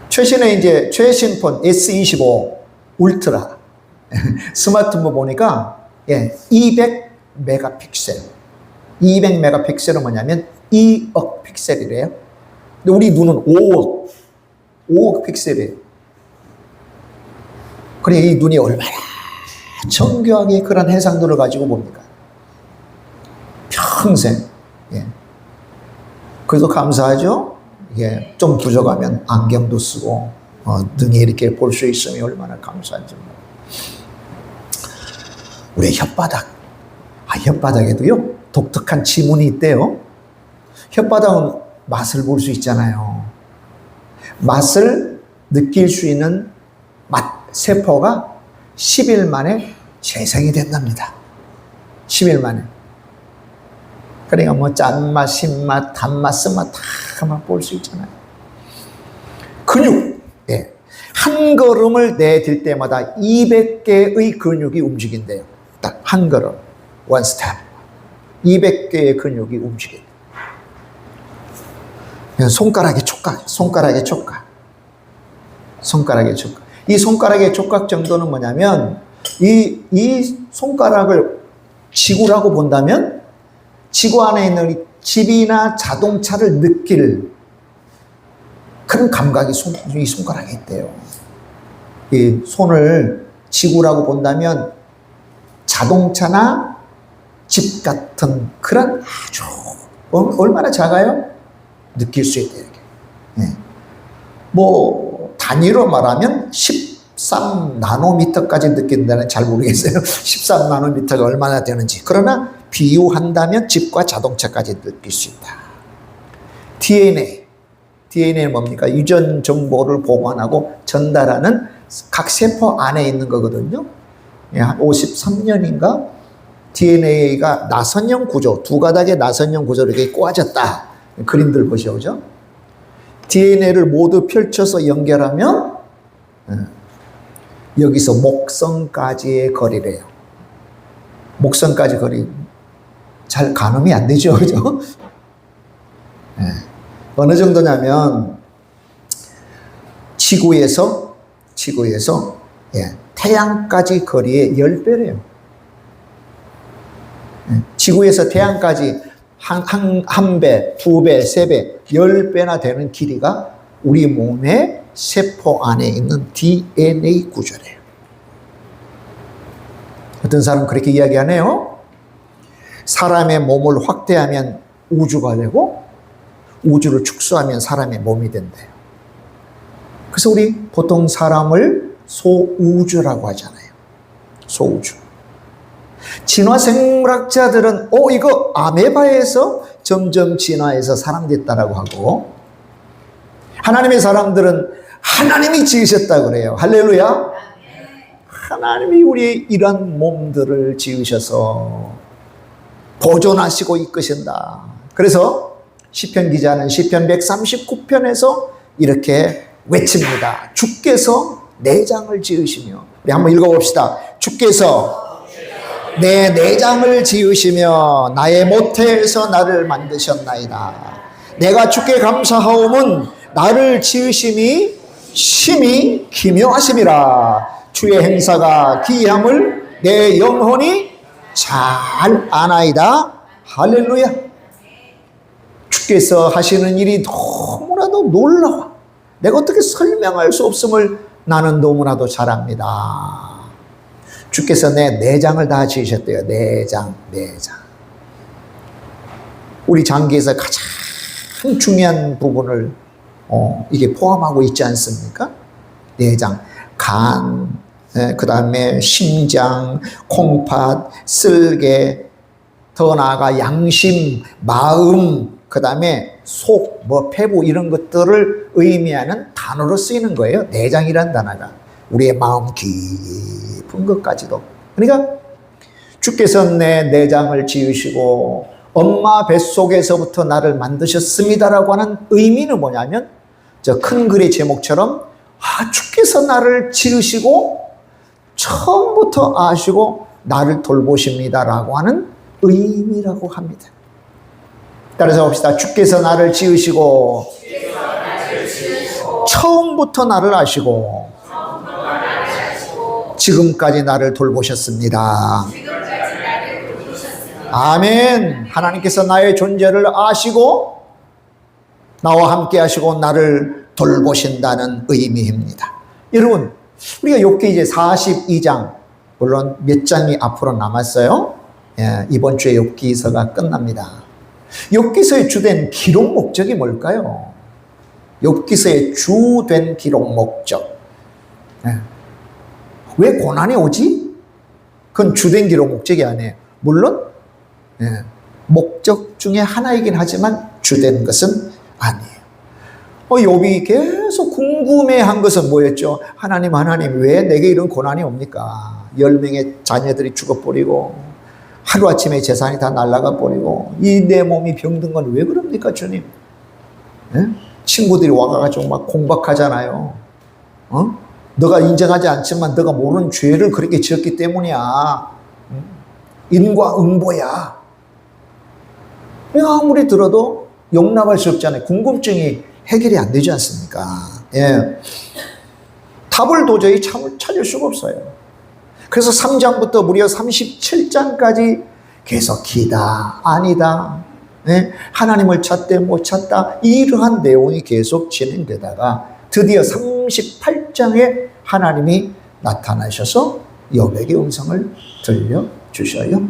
최신의 이제 최신폰 S25 울트라 스마트폰 보니까 200 메가픽셀. 200 메가픽셀은 뭐냐면 2억 픽셀이래요. 근데 우리 눈은 5억 픽셀이에요. 그러니까 이 눈이 얼마나 정교하게 그런 해상도를 가지고 봅니까? 평생. 그래도 감사하죠? 좀 부족하면 안경도 쓰고 등에 이렇게 볼 수 있으면 얼마나 감사한지. 우리 혓바닥. 혓바닥에도요 독특한 지문이 있대요. 혓바닥은 맛을 볼 수 있잖아요. 맛을 느낄 수 있는 맛 세포가 10일 만에 재생이 된답니다. 10일 만에. 그러니까 뭐 짠맛, 신맛, 단맛, 쓴맛 다 맛볼 수 있잖아요. 근육. 한 걸음을 내딜 때마다 200개의 근육이 움직인대요. 딱 한 걸음. one step. 200개의 근육이 움직여요. 손가락의 촉각. 이 손가락의 촉각 정도는 뭐냐면 이 손가락을 지구라고 본다면 지구 안에 있는 집이나 자동차를 느낄 그런 감각이 이 손가락에 있대요. 이 손을 지구라고 본다면 자동차나 집 같은 그런 아주 얼마나 작아요? 느낄 수 있대요. 뭐 단위로 말하면 13나노미터까지 느낀다는 잘 모르겠어요. 13나노미터가 얼마나 되는지. 그러나 비유한다면 집과 자동차까지 느낄 수 있다. DNA는 뭡니까? 유전 정보를 보관하고 전달하는 각 세포 안에 있는 거거든요. 한 53년인가? DNA가 나선형 구조, 두 가닥의 나선형 구조로 이렇게 꼬아졌다. 그림들 보시죠. DNA를 모두 펼쳐서 연결하면 여기서 목성까지의 거리래요. 목성까지 거리 잘 가늠이 안 되죠, 그죠? 어느 정도냐면 지구에서 태양까지 거리의 10배래요. 지구에서 태양까지 한 배, 2배, 3배, 10배나 되는 길이가 우리 몸의 세포 안에 있는 DNA 구조래요. 어떤 사람은 그렇게 이야기하네요. 사람의 몸을 확대하면 우주가 되고 우주를 축소하면 사람의 몸이 된대요. 그래서 우리 보통 사람을 소우주라고 하잖아요. 소우주. 진화생물학자들은 이거 아메바에서 점점 진화해서 사람 됐다라고 하고, 하나님의 사람들은 하나님이 지으셨다 그래요. 할렐루야. 하나님이 우리 이런 몸들을 지으셔서 보존하시고 이끄신다. 그래서 시편 기자는 시편 139편에서 이렇게 외칩니다. 주께서 내장을 지으시며, 우리 한번 읽어봅시다. 주께서 내 내장을 지으시며 나의 모태에서 나를 만드셨나이다. 내가 주께 감사하오문 나를 지으심이 심히 기묘하심이라. 주의 행사가 기이함을 내 영혼이 잘 아나이다. 할렐루야. 주께서 하시는 일이 너무나도 놀라워. 내가 어떻게 설명할 수 없음을 나는 너무나도 잘 압니다. 주께서 내 내장을 다 지으셨대요. 내장. 우리 장기에서 가장 중요한 부분을 이게 포함하고 있지 않습니까? 내장, 간, 그 다음에 심장, 콩팥, 쓸개, 더 나아가 양심, 마음, 그 다음에 속, 폐부 이런 것들을 의미하는 단어로 쓰이는 거예요. 내장이란 단어가. 우리의 마음 깊은 것까지도. 그러니까 주께서 내 내장을 지으시고 엄마 뱃속에서부터 나를 만드셨습니다라고 하는 의미는 뭐냐면, 저 큰 글의 제목처럼 주께서 나를 지으시고 처음부터 아시고 나를 돌보십니다라고 하는 의미라고 합니다. 따라서 봅시다. 주께서 나를 지으시고 처음부터 나를 아시고 지금까지 나를 돌보셨습니다. 아멘. 하나님께서 나의 존재를 아시고 나와 함께 하시고 나를 돌보신다는 의미입니다. 여러분, 우리가 욥기 이제 42장, 물론 몇 장이 앞으로 남았어요. 이번 주에 욥기서가 끝납니다. 욥기서의 주된 기록 목적이 뭘까요? 욥기서의 주된 기록 목적. 왜 고난이 오지? 그건 주된 기록 목적이 아니에요. 물론 목적 중에 하나이긴 하지만 주된 것은 아니에요. 욥이 계속 궁금해한 것은 뭐였죠? 하나님 왜 내게 이런 고난이 옵니까? 10명의 자녀들이 죽어버리고 하루아침에 재산이 다 날아가 버리고 이 내 몸이 병든 건 왜 그럽니까 주님? 친구들이 와가지고 막 공박하잖아요. 너가 인정하지 않지만 너가 모르는 죄를 그렇게 지었기 때문이야. 인과응보야. 아무리 들어도 용납할 수 없잖아요. 궁금증이 해결이 안 되지 않습니까? 답을 도저히 찾을 수가 없어요. 그래서 3장부터 무려 37장까지 계속 기다 아니다, 하나님을 찾되 못 찾다, 이러한 내용이 계속 진행되다가 드디어 38장에 하나님이 나타나셔서 욥에게 음성을 들려주셔요.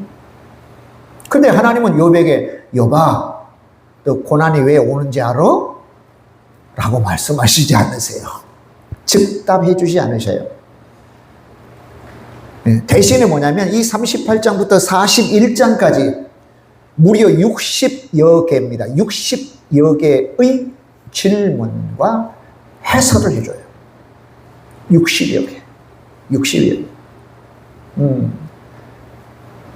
근데 하나님은 욥에게 욥아, 너 고난이 왜 오는지 알아? 라고 말씀하시지 않으세요. 즉답해 주지 않으셔요. 대신에 뭐냐면 이 38장부터 41장까지 무려 60여 개입니다. 60여 개의 질문과 해설을 해줘요. 60여 개. 60여 개.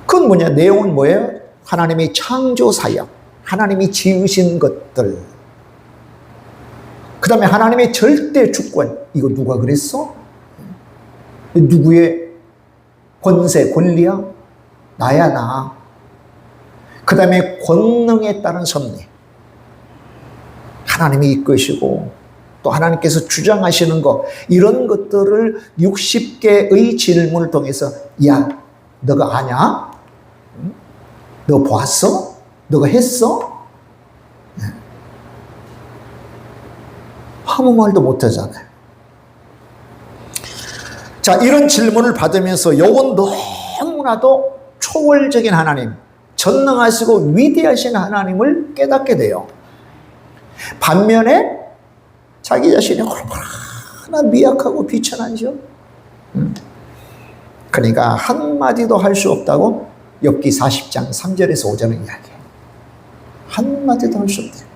그건 뭐냐? 내용은 뭐예요? 하나님의 창조 사역, 하나님이 지으신 것들, 그 다음에 하나님의 절대 주권, 이거 누가 그랬어? 누구의 권세, 권리야? 나야, 나. 그 다음에 권능에 따른 섭리, 하나님이 이끄시고 또 하나님께서 주장하시는 것, 이런 것들을 60개의 질문을 통해서, 야, 너가 아냐? 너 봤어? 너가 했어? 아무 말도 못하잖아요. 자, 이런 질문을 받으면서 욥은 너무나도 초월적인 하나님, 전능하시고 위대하신 하나님을 깨닫게 돼요. 반면에 자기 자신이 얼마나 미약하고 비천하죠. 그러니까 한마디도 할 수 없다고 욥기 40장 3절에서 5절은 이야기해요. 한마디도 할 수 없대요.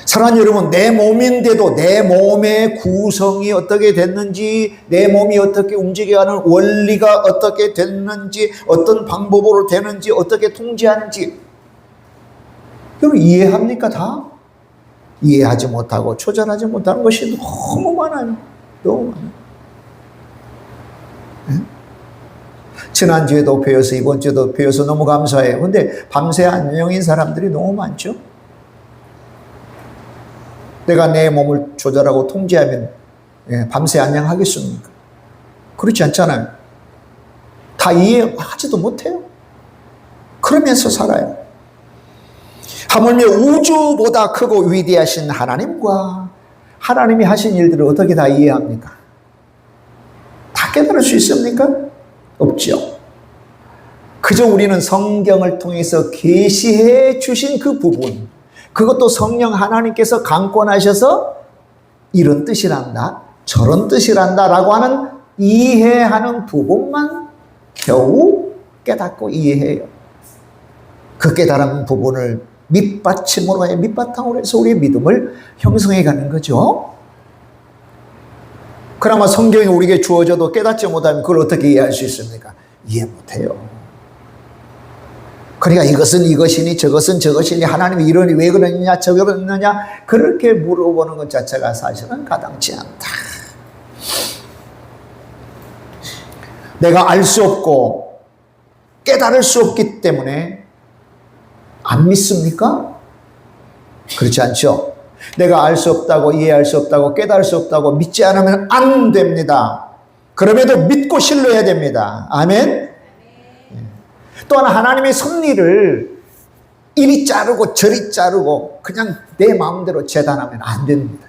사랑하는 여러분, 내 몸인데도 내 몸의 구성이 어떻게 됐는지, 내 몸이 어떻게 움직여가는 원리가 어떻게 됐는지, 어떤 방법으로 되는지, 어떻게 통제하는지 여러분 이해합니까? 다? 이해하지 못하고 조절하지 못하는 것이 너무 많아요. 너무 많아요. 네? 지난주에도 배워서 이번 주에도 배워서 너무 감사해요. 근데 밤새 안녕인 사람들이 너무 많죠. 내가 내 몸을 조절하고 통제하면 밤새 안녕하겠습니까? 그렇지 않잖아요. 다 이해하지도 못해요. 그러면서 살아요. 하물며 우주보다 크고 위대하신 하나님과 하나님이 하신 일들을 어떻게 다 이해합니까? 다 깨달을 수 있습니까? 없죠. 그저 우리는 성경을 통해서 계시해 주신 그 부분, 그것도 성령 하나님께서 강권하셔서 이런 뜻이란다, 저런 뜻이란다 라고 하는 이해하는 부분만 겨우 깨닫고 이해해요. 그 깨달은 부분을 밑받침으로 해, 밑바탕으로 해서 우리의 믿음을 형성해 가는 거죠. 그나마 성경이 우리에게 주어져도 깨닫지 못하면 그걸 어떻게 이해할 수 있습니까? 이해 못해요. 그러니까 이것은 이것이니 저것은 저것이니 하나님이 이러니 왜 그러느냐 저게 그러느냐 그렇게 물어보는 것 자체가 사실은 가당치 않다. 내가 알 수 없고 깨달을 수 없기 때문에 안 믿습니까? 그렇지 않죠? 내가 알 수 없다고 이해할 수 없다고 깨달을 수 없다고 믿지 않으면 안 됩니다. 그럼에도 믿고 신뢰해야 됩니다. 아멘? 또한 하나님의 섭리를 이리 자르고 저리 자르고 그냥 내 마음대로 재단하면 안 됩니다.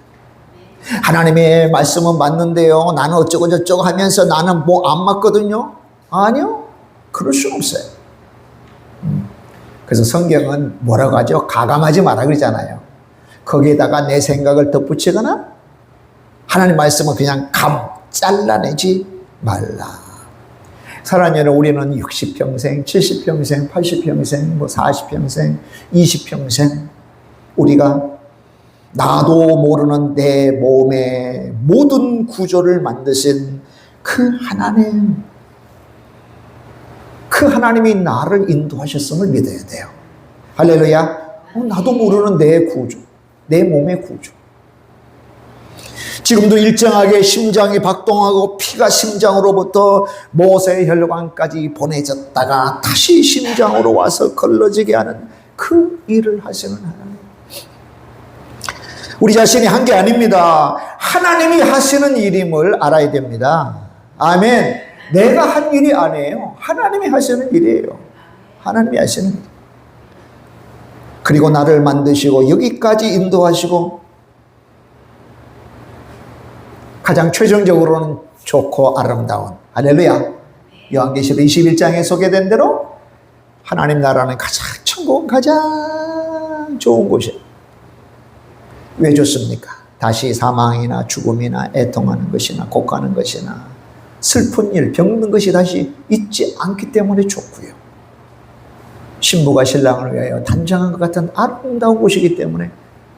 하나님의 말씀은 맞는데요, 나는 어쩌고 저쩌고 하면서 나는 뭐 안 맞거든요? 아니요, 그럴 수 없어요. 그래서 성경은 뭐라고 하죠? 가감하지 마라 그러잖아요. 거기에다가 내 생각을 덧붙이거나 하나님 말씀은 그냥 잘라내지 말라. 사랑하는 여러분, 우리는 60평생, 70평생, 80평생, 40평생, 20평생 우리가 나도 모르는 내 몸의 모든 구조를 만드신 그 하나님, 그 하나님이 나를 인도하셨음을 믿어야 돼요. 할렐루야. 나도 모르는 내 구조, 내 몸의 구조. 지금도 일정하게 심장이 박동하고 피가 심장으로부터 모세 혈관까지 보내졌다가 다시 심장으로 와서 걸러지게 하는 그 일을 하시는 하나님. 우리 자신이 한 게 아닙니다. 하나님이 하시는 일임을 알아야 됩니다. 아멘. 내가 한 일이 아니에요. 하나님이 하시는 일이에요. 하나님이 하시는 일. 그리고 나를 만드시고 여기까지 인도하시고 가장 최종적으로는 좋고 아름다운, 할렐루야, 요한계시록 21장에 소개된 대로 하나님 나라는 가장 천국은 가장 좋은 곳이에요. 왜 좋습니까? 다시 사망이나 죽음이나 애통하는 것이나 곡하는 것이나 슬픈 일, 병든 것이 다시 있지 않기 때문에 좋고요. 신부가 신랑을 위하여 단장한 것 같은 아름다운 곳이기 때문에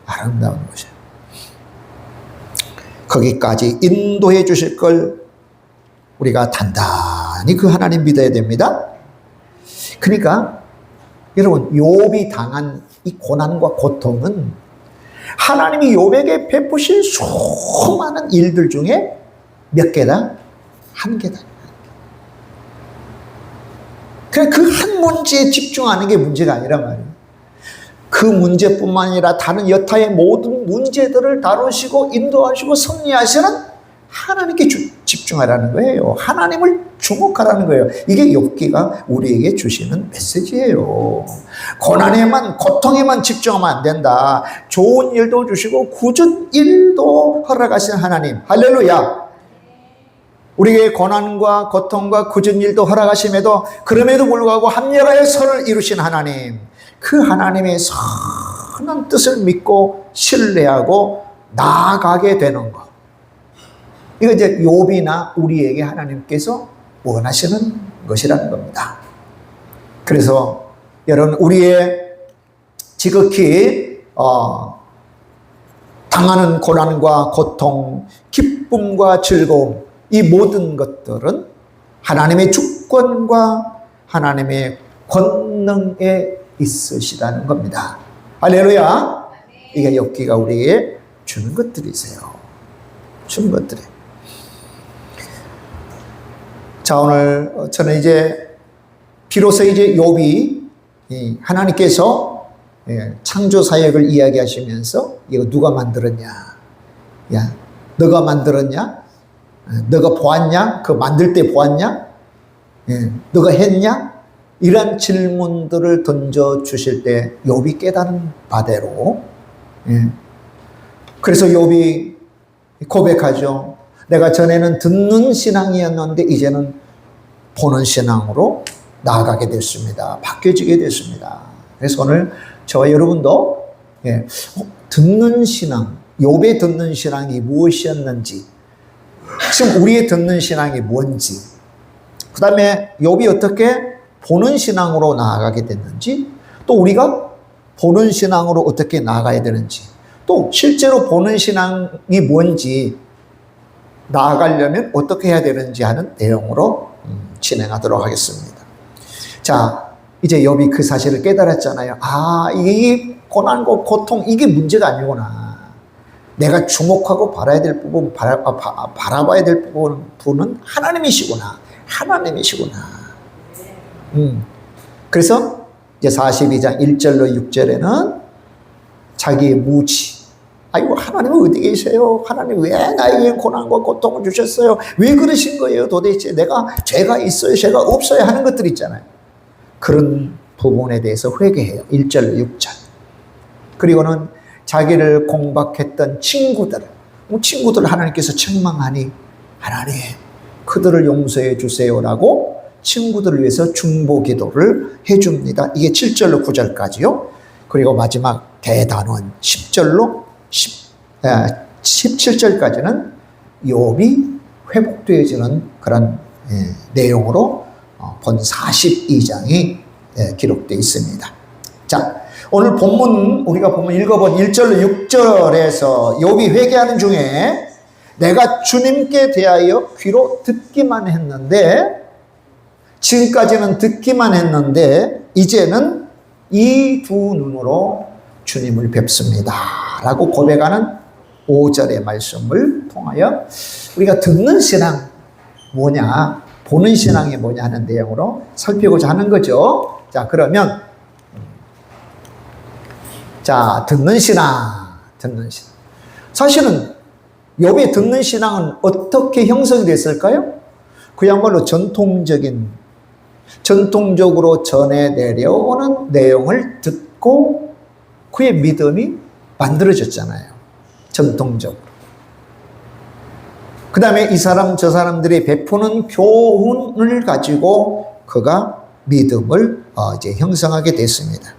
아름다운 곳이에요. 거기까지 인도해 주실 걸 우리가 단단히 그 하나님 믿어야 됩니다. 그러니까 여러분, 욥이 당한 이 고난과 고통은 하나님이 욥에게 베푸신 수많은 일들 중에 몇 개다? 한 개다. 그냥 그 한 문제에 집중하는 게 문제가 아니란 말이에요. 그 문제뿐만 아니라 다른 여타의 모든 문제들을 다루시고 인도하시고 섭리하시는 하나님께 집중하라는 거예요. 하나님을 주목하라는 거예요. 이게 욥기가 우리에게 주시는 메시지예요. 고난에만, 고통에만 집중하면 안 된다. 좋은 일도 주시고 굳은 일도 허락하시는 하나님. 할렐루야. 우리에게 고난과 고통과 굳은 일도 허락하심에도 그럼에도 불구하고 합력하여 선을 이루신 하나님, 그 하나님의 선한 뜻을 믿고 신뢰하고 나아가게 되는 것, 이거 이제 욥이나 우리에게 하나님께서 원하시는 것이라는 겁니다. 그래서 여러분, 우리의 지극히 당하는 고난과 고통, 기쁨과 즐거움, 이 모든 것들은 하나님의 주권과 하나님의 권능에 있으시다는 겁니다. 할렐루야. 이게 욥기가 우리에게 주는 것들이세요. 주는 것들이. 자, 오늘 저는 이제 비로소 이제 욥이 하나님께서 창조 사역을 이야기하시면서 이거 누가 만들었냐? 야, 너가 만들었냐? 너가 보았냐? 그 만들 때 보았냐? 너가 했냐? 이런 질문들을 던져 주실 때 욥이 깨달은 바대로, 그래서 욥이 고백하죠. 내가 전에는 듣는 신앙이었는데 이제는 보는 신앙으로 나아가게 됐습니다. 바뀌어지게 됐습니다. 그래서 오늘 저와 여러분도 듣는 신앙, 욥의 듣는 신앙이 무엇이었는지, 지금 우리의 듣는 신앙이 뭔지, 그 다음에 욥이 어떻게 보는 신앙으로 나아가게 됐는지, 또 우리가 보는 신앙으로 어떻게 나아가야 되는지, 또 실제로 보는 신앙이 뭔지, 나아가려면 어떻게 해야 되는지 하는 내용으로 진행하도록 하겠습니다. 자, 이제 욥이 그 사실을 깨달았잖아요. 아, 이게 고난과 고통, 이게 문제가 아니구나. 내가 주목하고 바라야 될 부분, 바라봐야 될 부분은 하나님이시구나. 하나님이시구나. 그래서 이제 42장 1절로 6절에는 자기의 무지, 아이고, 하나님은 어디 계세요? 하나님 왜 나에게 고난과 고통을 주셨어요? 왜 그러신 거예요? 도대체 내가 죄가 있어요? 죄가 없어요? 하는 것들 있잖아요. 그런 부분에 대해서 회개해요. 1절로 6절. 그리고는 자기를 공박했던 친구들을 하나님께서 책망하니 하나님 그들을 용서해 주세요라고 친구들을 위해서 중보 기도를 해줍니다. 이게 7절로 9절까지요. 그리고 마지막 대단원 10절로 17절까지는 욥이 회복되어지는 그런 내용으로 본 42장이 기록되어 있습니다. 자, 오늘 본문 우리가 보면 읽어본 1절로 6절에서 욥이 회개하는 중에 내가 주님께 대하여 귀로 듣기만 했는데, 지금까지는 듣기만 했는데 이제는 이 두 눈으로 주님을 뵙습니다 라고 고백하는 5절의 말씀을 통하여 우리가 듣는 신앙 뭐냐, 보는 신앙이 뭐냐 하는 내용으로 살피고자 하는 거죠. 자, 그러면 자, 듣는 신앙. 사실은 욥의 듣는 신앙은 어떻게 형성이 됐을까요? 그야말로 전통적으로 전해 내려오는 내용을 듣고 그의 믿음이 만들어졌잖아요. 전통적으로. 그 다음에 이 사람 저 사람들이 베푸는 교훈을 가지고 그가 믿음을 이제 형성하게 됐습니다.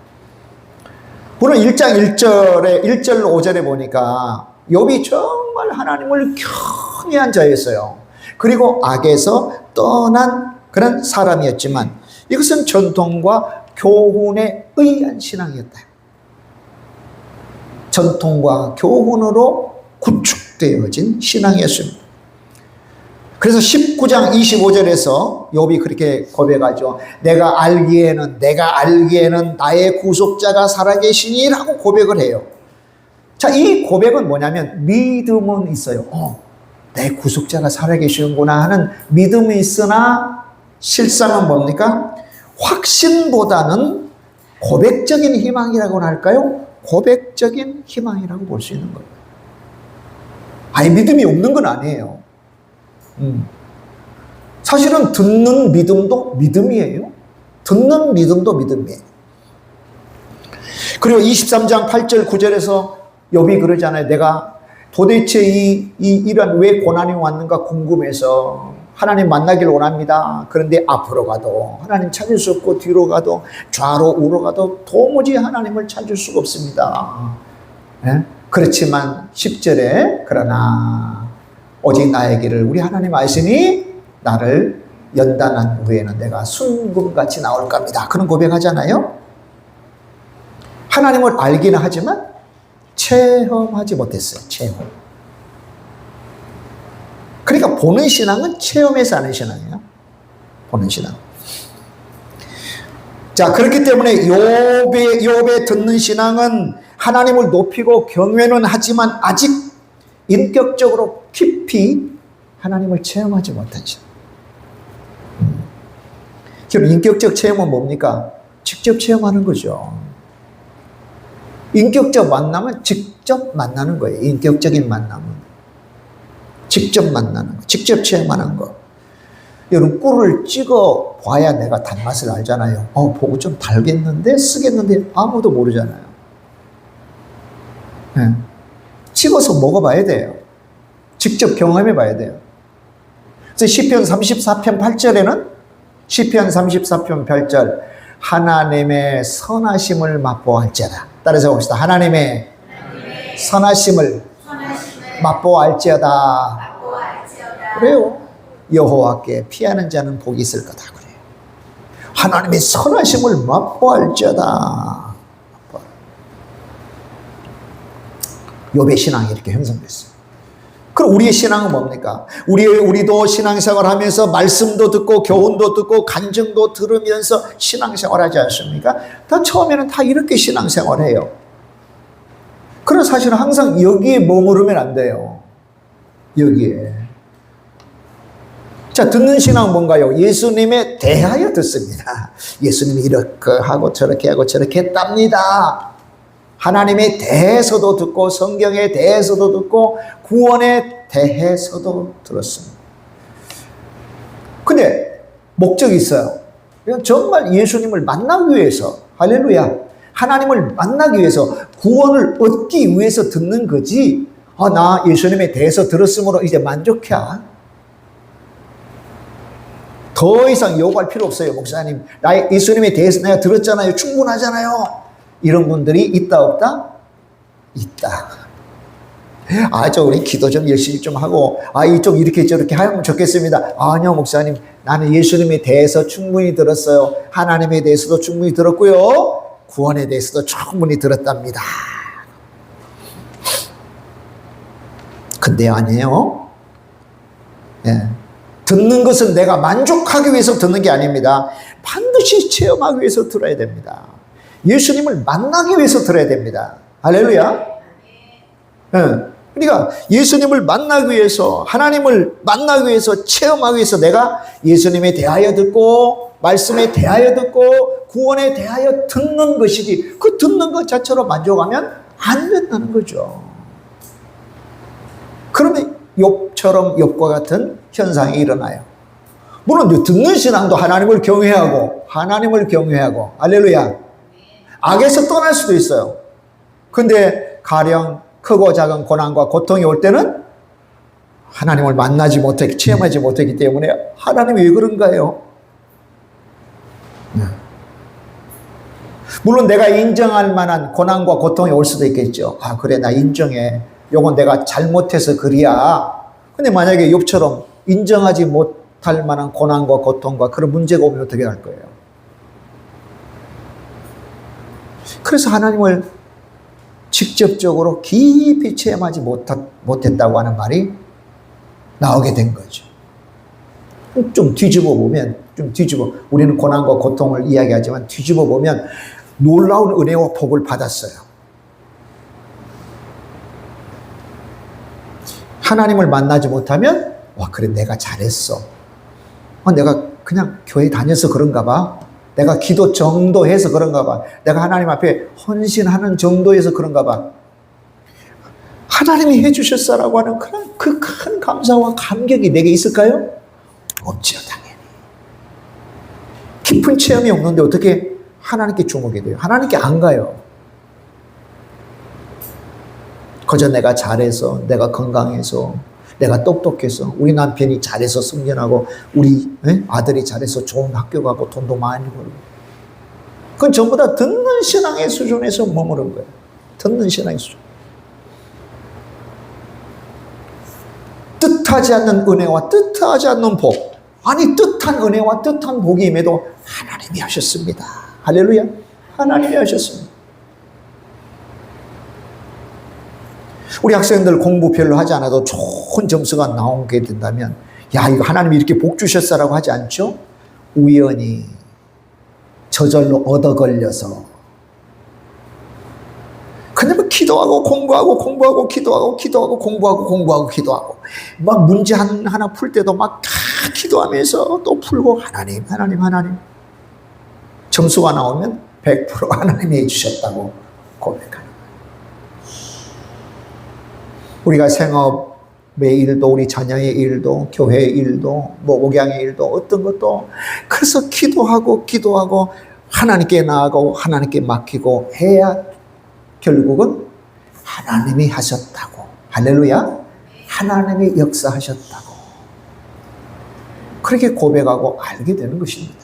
오늘 1장 1절로 5절에 보니까 욥이 정말 하나님을 경외한 자였어요. 그리고 악에서 떠난 그런 사람이었지만 이것은 전통과 교훈에 의한 신앙이었다. 전통과 교훈으로 구축되어진 신앙이었습니다. 그래서 19장 25절에서 욥이 그렇게 고백하죠. 내가 알기에는 나의 구속자가 살아계시니라고 고백을 해요. 자, 이 고백은 뭐냐면 믿음은 있어요. 내 구속자가 살아계시는구나 하는 믿음이 있으나 실상은 뭡니까? 확신보다는 고백적인 희망이라고나 할까요? 고백적인 희망이라고 볼 수 있는 거예요. 아니, 믿음이 없는 건 아니에요. 사실은 듣는 믿음도 믿음이에요. 듣는 믿음도 믿음이에요. 그리고 23장 8절 9절에서 욥이 그러잖아요. 내가 도대체 이런 왜 고난이 왔는가 궁금해서 하나님 만나길 원합니다. 그런데 앞으로 가도 하나님 찾을 수 없고 뒤로 가도 좌로 우로 가도 도무지 하나님을 찾을 수가 없습니다. 그렇지만 10절에 그러나 오직 나의 길을 우리 하나님 아시니 나를 연단한 후에는 내가 순금같이 나올 겁니다. 그런 고백하잖아요. 하나님을 알기는 하지만 체험하지 못했어요. 체험. 그러니까 보는 신앙은 체험해서 하는 신앙이에요. 보는 신앙. 자, 그렇기 때문에 욥의 듣는 신앙은 하나님을 높이고 경외는 하지만 아직 인격적으로 깊이 하나님을 체험하지 못한 신앙. 그럼 인격적 체험은 뭡니까? 직접 체험하는 거죠. 인격적 만남은 직접 만나는 거예요. 인격적인 만남은. 직접 만나는 거. 직접 체험하는 거. 여러분, 꿀을 찍어 봐야 내가 단맛을 알잖아요. 보고 좀 달겠는데? 쓰겠는데? 아무도 모르잖아요. 네. 찍어서 먹어봐야 돼요. 직접 경험해 봐야 돼요. 그래서 시편 34편 8절에는 시편 34편 8절 하나님의 선하심을 맛보할지어다. 따라서 봅시다. 하나님의 선하심을 맛보할지어다. 그래요. 여호와께 피하는 자는 복이 있을 거다. 그래요. 하나님의 선하심을 맛보할지어다. 욥의 신앙이 이렇게 형성됐어요. 그럼 우리의 신앙은 뭡니까? 우리도 신앙생활 하면서 말씀도 듣고 교훈도 듣고 간증도 들으면서 신앙생활 하지 않습니까? 다 처음에는 다 이렇게 신앙생활 해요. 그래서 사실은 항상 여기에 머무르면 안 돼요. 여기에. 자, 듣는 신앙은 뭔가요? 예수님에 대하여 듣습니다. 예수님이 이렇게 하고 저렇게 했답니다. 하나님에 대해서도 듣고 성경에 대해서도 듣고 구원에 대해서도 들었습니다. 근데 목적이 있어요. 정말 예수님을 만나기 위해서, 할렐루야, 하나님을 만나기 위해서 구원을 얻기 위해서 듣는 거지, 나 예수님에 대해서 들었으므로 이제 만족해. 더 이상 요구할 필요 없어요. 목사님, 나 예수님에 대해서 내가 들었잖아요. 충분하잖아요. 이런 분들이 있다 없다? 있다. 우리 기도 좀 열심히 좀 하고, 좀 이렇게 저렇게 하면 좋겠습니다. 아니요, 목사님, 나는 예수님에 대해서 충분히 들었어요. 하나님에 대해서도 충분히 들었고요. 구원에 대해서도 충분히 들었답니다. 근데 아니에요. 예. 듣는 것은 내가 만족하기 위해서 듣는 게 아닙니다. 반드시 체험하기 위해서 들어야 됩니다. 예수님을 만나기 위해서 들어야 됩니다. 할렐루야. 그러니까 예수님을 만나기 위해서, 하나님을 만나기 위해서, 체험하기 위해서 내가 예수님에 대하여 듣고 말씀에 대하여 듣고 구원에 대하여 듣는 것이지, 그 듣는 것 자체로 만족하면 안 된다는 거죠. 그러면 욥처럼 욥과 같은 현상이 일어나요. 물론 듣는 신앙도 하나님을 경외하고 할렐루야, 악에서 떠날 수도 있어요. 근데 가령 크고 작은 고난과 고통이 올 때는 하나님을 만나지 못했기, 체험하지 못했기 때문에 하나님이 왜 그런가요? 물론 내가 인정할 만한 고난과 고통이 올 수도 있겠죠. 그래, 나 인정해. 요건 내가 잘못해서 그리야. 근데 만약에 욥처럼 인정하지 못할 만한 고난과 고통과 그런 문제가 오면 어떻게 할 거예요? 그래서 하나님을 직접적으로 깊이 체험하지 못했다고 하는 말이 나오게 된 거죠. 좀 뒤집어 보면, 우리는 고난과 고통을 이야기하지만 뒤집어 보면 놀라운 은혜와 복을 받았어요. 하나님을 만나지 못하면, 그래, 내가 잘했어. 내가 그냥 교회 다녀서 그런가 봐. 내가 기도 정도해서 그런가 봐. 내가 하나님 앞에 헌신하는 정도에서 그런가 봐. 하나님이 해주셨어라고 하는 그 큰 감사와 감격이 내게 있을까요? 없지요, 당연히. 깊은 체험이 없는데 어떻게 하나님께 주목이 돼요? 하나님께 안 가요. 그저 내가 잘해서, 내가 건강해서, 내가 똑똑해서, 우리 남편이 잘해서 승진하고, 우리 아들이 잘해서 좋은 학교 가고 돈도 많이 벌고, 그건 전부 다 듣는 신앙의 수준에서 머무른 거예요. 듣는 신앙의 수준. 뜻하지 않는 은혜와 뜻하지 않는 복, 아니 뜻한 은혜와 뜻한 복이 임해도 하나님이 하셨습니다. 할렐루야. 하나님이 하셨습니다. 우리 학생들 공부 별로 하지 않아도 좋은 점수가 나오게 된다면 야 이거 하나님이 이렇게 복 주셨어라고 하지 않죠? 우연히 저절로 얻어 걸려서 그냥 뭐 기도하고 공부하고 기도하고 공부하고 막 문제 하나 풀 때도 막 기도하면서 또 풀고 하나님 점수가 나오면 100% 하나님이 해주셨다고 고백하는 거예요. 우리가 생업의 일도 우리 자녀의 일도 교회의 일도 뭐 목양의 일도 어떤 것도 그래서 기도하고 하나님께 나아가고 하나님께 맡기고 해야 결국은 하나님이 하셨다고. 할렐루야. 하나님이 역사하셨다고. 그렇게 고백하고 알게 되는 것입니다.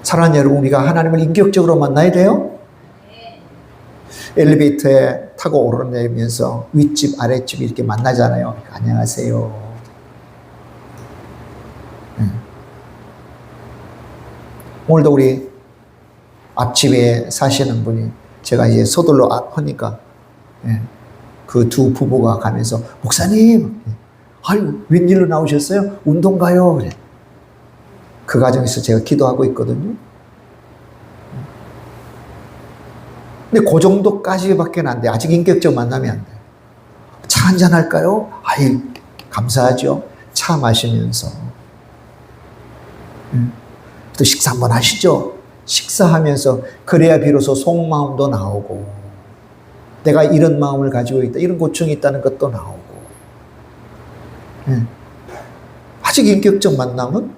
사랑하는 여러분, 우리가 하나님을 인격적으로 만나야 돼요. 엘리베이터에 타고 오르내리면서 윗집 아랫집 이렇게 만나잖아요. 안녕하세요. 오늘도 우리 앞집에 사시는 분이 제가 이제 서둘러 하니까 그 두 부부가 가면서 목사님, 아유 웬일로 나오셨어요? 운동 가요. 그래. 그 과정에서 제가 기도하고 있거든요. 근데 그 정도까지밖에 안 돼. 아직 인격적 만남이 안 돼. 차 한잔 할까요? 아이 감사하죠. 차 마시면서 또 식사 한번 하시죠. 식사하면서 그래야 비로소 속마음도 나오고 내가 이런 마음을 가지고 있다, 이런 고충이 있다는 것도 나오고. 아직 인격적 만남은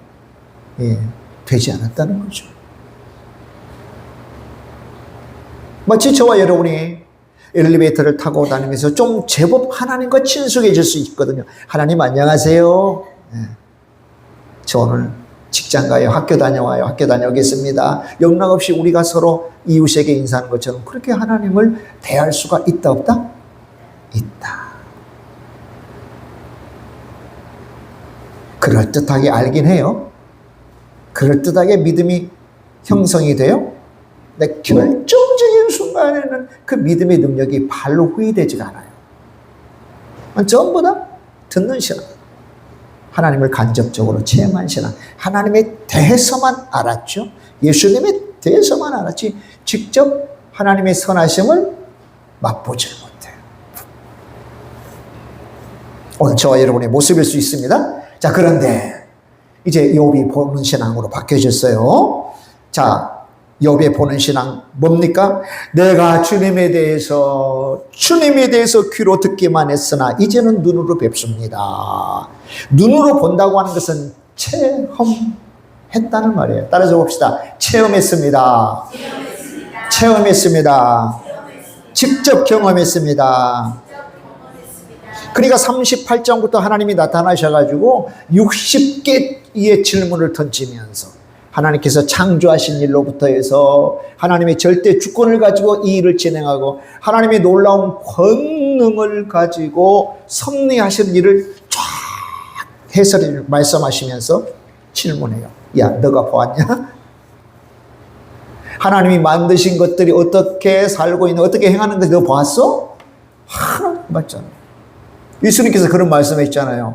되지 않았다는 거죠. 마치 저와 여러분이 엘리베이터를 타고 다니면서 좀 제법 하나님과 친숙해질 수 있거든요. 하나님 안녕하세요. 저 오늘 직장 가요, 학교 다녀와요, 학교 다녀오겠습니다. 영락없이 우리가 서로 이웃에게 인사하는 것처럼 그렇게 하나님을 대할 수가 있다 없다? 있다. 그럴듯하게 알긴 해요. 그럴듯하게 믿음이 형성이 돼요. 근데 결정적인 순간에는 그 믿음의 능력이 발로 후회되지가 않아요. 전부 다 듣는 신앙, 하나님을 간접적으로 체험한 신앙, 하나님에 대해서만 알았죠. 예수님에 대해서만 알았지 직접 하나님의 선하심을 맛보지 못해요. 오늘 저와 여러분의 모습일 수 있습니다. 자, 그런데 이제 욥이 보는 신앙으로 바뀌어졌어요. 자, 욥의 보는 신앙 뭡니까? 내가 주님에 대해서 귀로 듣기만 했으나 이제는 눈으로 뵙습니다. 눈으로 본다고 하는 것은 체험했다는 말이에요. 따라서 봅시다. 체험했습니다. 직접 경험했습니다. 그러니까 38장부터 하나님이 나타나셔가지고 60개의 질문을 던지면서 하나님께서 창조하신 일로부터 해서 하나님의 절대 주권을 가지고 이 일을 진행하고 하나님의 놀라운 권능을 가지고 섭리하실 일을 쫙 해설을 말씀하시면서 질문해요. 야, 너가 보았냐? 하나님이 만드신 것들이 어떻게 살고 있는, 어떻게 행하는 것을 너 보았어? 맞잖아. 예수님께서 그런 말씀했잖아요.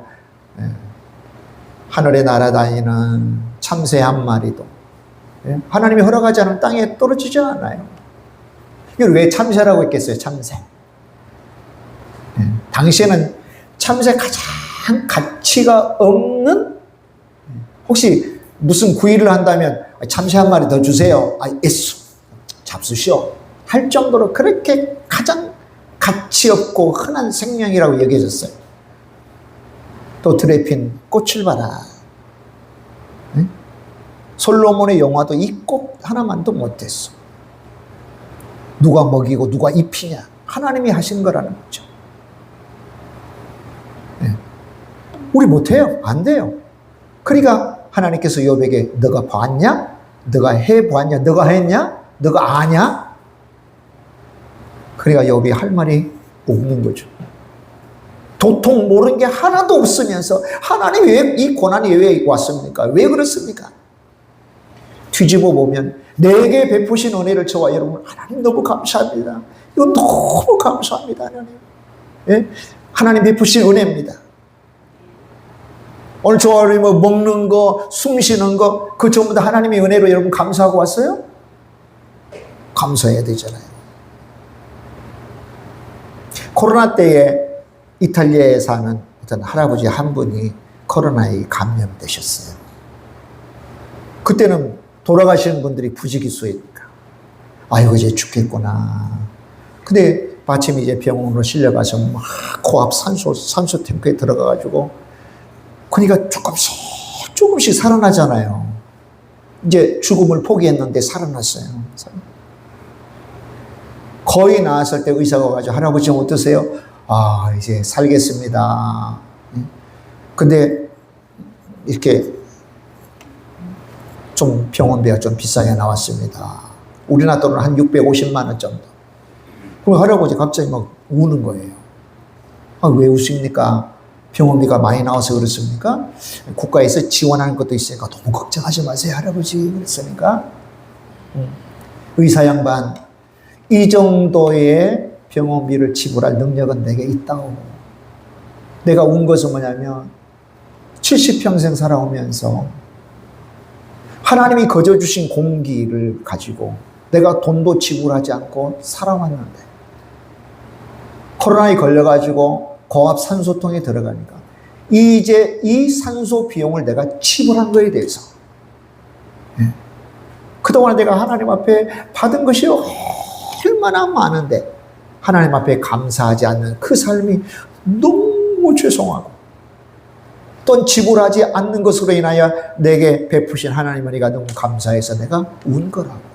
하늘에 날아다니는 참새 한 마리도 하나님이 허락하지 않으면 땅에 떨어지지 않아요. 이걸 왜 참새라고 했겠어요? 참새. 당시에는 참새 가장 가치가 없는, 혹시 무슨 구이를 한다면 참새 한 마리 더 주세요. 잡수시오. 할 정도로 그렇게 가장 가치 없고 흔한 생명이라고 여겨졌어요. 또 들에 핀 꽃을 봐라. 솔로몬의 영화도 이 꽃 하나만도 못했어. 누가 먹이고 누가 입히냐? 하나님이 하신 거라는 거죠. 우리 못해요. 안 돼요. 그러니까 하나님께서 욥에게 너가 봤냐? 너가 해봤냐? 너가 했냐? 너가 아냐? 그러니까 욥이 할 말이 없는 거죠. 도통 모르는 게 하나도 없으면서 하나님 왜 이 고난이 왜 왔습니까? 왜 그렇습니까? 뒤집어 보면 내게 베푸신 은혜를 저와 여러분 하나님 너무 감사합니다. 이거 너무 감사합니다. 하나님. 예? 하나님 베푸신 은혜입니다. 오늘 저와 여러분 뭐 먹는 거, 숨 쉬는 거, 그 전부 다 하나님의 은혜로 여러분 감사하고 왔어요? 감사해야 되잖아요. 코로나 때에 이탈리아에 사는 어떤 할아버지 한 분이 코로나에 감염되셨어요. 그때는 돌아가시는 분들이 부지기수니까 아이고 이제 죽겠구나. 근데 마침 이제 병원으로 실려가서 막 고압 산소 탱크에 들어가가지고 그러니까 조금씩 살아나잖아요. 이제 죽음을 포기했는데 살아났어요. 거의 나았을 때 의사가 와가지고 할아버지 어떠세요? 아 이제 살겠습니다. 근데 이렇게 좀 병원비가 좀 비싸게 나왔습니다. 우리나라 돈은 한 650만 원 정도. 그럼 할아버지 갑자기 막 우는 거예요. 아, 왜 우십니까? 병원비가 많이 나와서 그렇습니까? 국가에서 지원하는 것도 있으니까 너무 걱정하지 마세요 할아버지. 그랬으니까 의사 양반 이 정도의 병원비를 지불할 능력은 내게 있다고. 내가 운 것은 뭐냐면 70평생 살아오면서 하나님이 거저 주신 공기를 가지고 내가 돈도 지불하지 않고 살아왔는데 코로나에 걸려가지고 고압 산소통에 들어가니까 이제 이 산소 비용을 내가 지불한 거에 대해서 그동안 내가 하나님 앞에 받은 것이 얼마나 많은데 하나님 앞에 감사하지 않는 그 삶이 너무 죄송하고 또 지불하지 않는 것으로 인하여 내게 베푸신 하나님 은혜가 너무 감사해서 내가 운 거라고.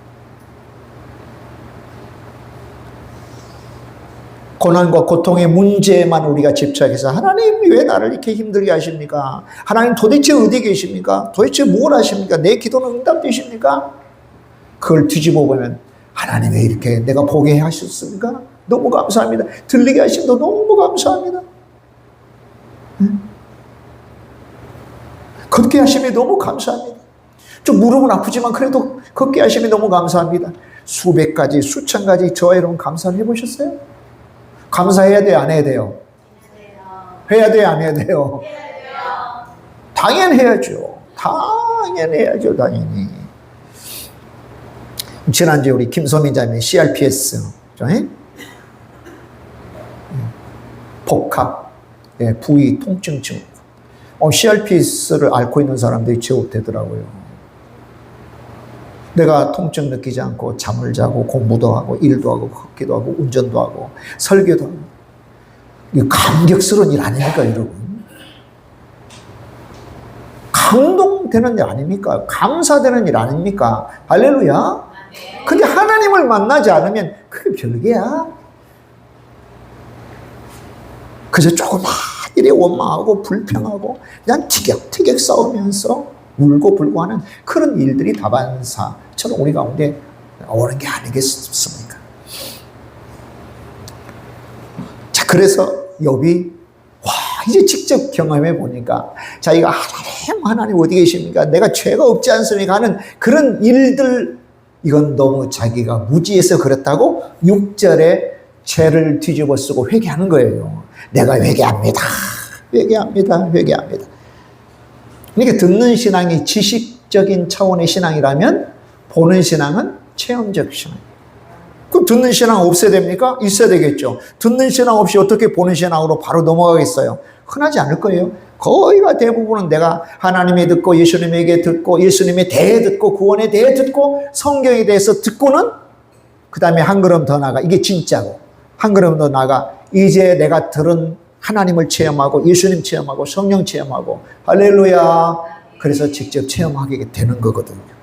고난과 고통의 문제에만 우리가 집착해서 하나님 왜 나를 이렇게 힘들게 하십니까? 하나님 도대체 어디 계십니까? 도대체 뭘 하십니까? 내 기도는 응답되십니까? 그걸 뒤집어 보면 하나님 왜 이렇게 내가 보게 하셨습니까? 너무 감사합니다. 들리게 하심도 너무 감사합니다. 걷게 하심이 너무 감사합니다. 좀 무릎은 아프지만 그래도 걷게 하심이 너무 감사합니다. 수백 가지, 수천 가지 저와 여러분 감사를 해보셨어요? 감사해야 돼요? 안 해야 돼요? 해야 돼요? 안 해야 돼요? 당연해야죠. 당연해야죠. 당연히. 지난주에 우리 김소민 자매 CRPS 복합 부위 통증증 CRPS를 앓고 있는 사람들이 제법되더라고요. 내가 통증 느끼지 않고 잠을 자고 공부도 하고 일도 하고 걷기도 하고 운전도 하고 설교도 하고 이거 감격스러운 일 아닙니까 여러분? 감동되는 일 아닙니까? 감사되는 일 아닙니까? 할렐루야. 근데 하나님을 만나지 않으면 그게 별개야. 그저 조그만 일에 원망하고 불평하고 그냥 티격태격 싸우면서 울고 불고 하는 그런 일들이 다반사처럼 우리 가운데 오는 게 아니겠습니까? 자, 그래서 욥이 이제 직접 경험해 보니까 자기가 하나님 어디 계십니까? 내가 죄가 없지 않습니까? 하는 그런 일들 이건 너무 자기가 무지해서 그렇다고 6절에 죄를 뒤집어 쓰고 회개하는 거예요. 내가 회개합니다. 회개합니다. 회개합니다. 그러니까 듣는 신앙이 지식적인 차원의 신앙이라면 보는 신앙은 체험적 신앙. 그럼 듣는 신앙 없어야 됩니까? 있어야 되겠죠. 듣는 신앙 없이 어떻게 보는 신앙으로 바로 넘어가겠어요? 흔하지 않을 거예요. 거의가 대부분은 내가 하나님에 듣고 예수님에게 듣고 예수님에 대해 듣고 구원에 대해 듣고 성경에 대해서 듣고는 그 다음에 한 걸음 더 나가. 이게 진짜고 한 걸음 더 나가. 이제 내가 들은 하나님을 체험하고 예수님 체험하고 성령 체험하고 할렐루야. 그래서 직접 체험하게 되는 거거든요.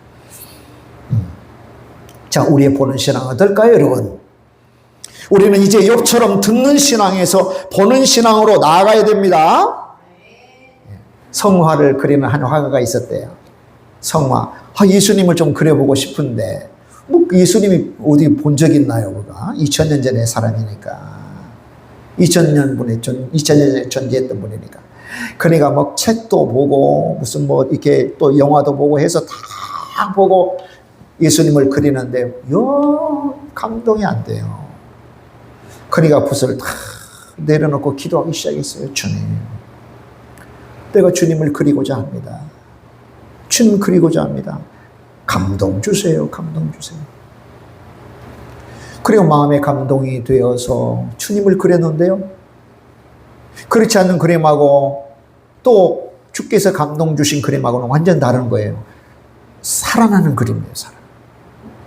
자, 우리의 보는 신앙은 어떨까요, 여러분? 우리는 이제 욥처럼 듣는 신앙에서 보는 신앙으로 나아가야 됩니다. 성화를 그리는 한 화가가 있었대요. 성화. 예수님을 좀 그려보고 싶은데 뭐 예수님이 어디 본 적 있나요? 그가 2000년 전의 사람이니까. 2000년 전지했던 분이니까. 그러니까 뭐 책도 보고 무슨 뭐 이렇게 또 영화도 보고 해서 다 보고 예수님을 그리는데 감동이 안 돼요. 그러니까 붓을 다 내려놓고 기도하기 시작했어요. 주님, 내가 주님을 그리고자 합니다. 주님 그리고자 합니다. 감동 주세요. 감동 주세요. 그리고 마음에 감동이 되어서 주님을 그렸는데요. 그렇지 않는 그림하고 또 주께서 감동 주신 그림하고는 완전 다른 거예요. 살아나는 그림이에요.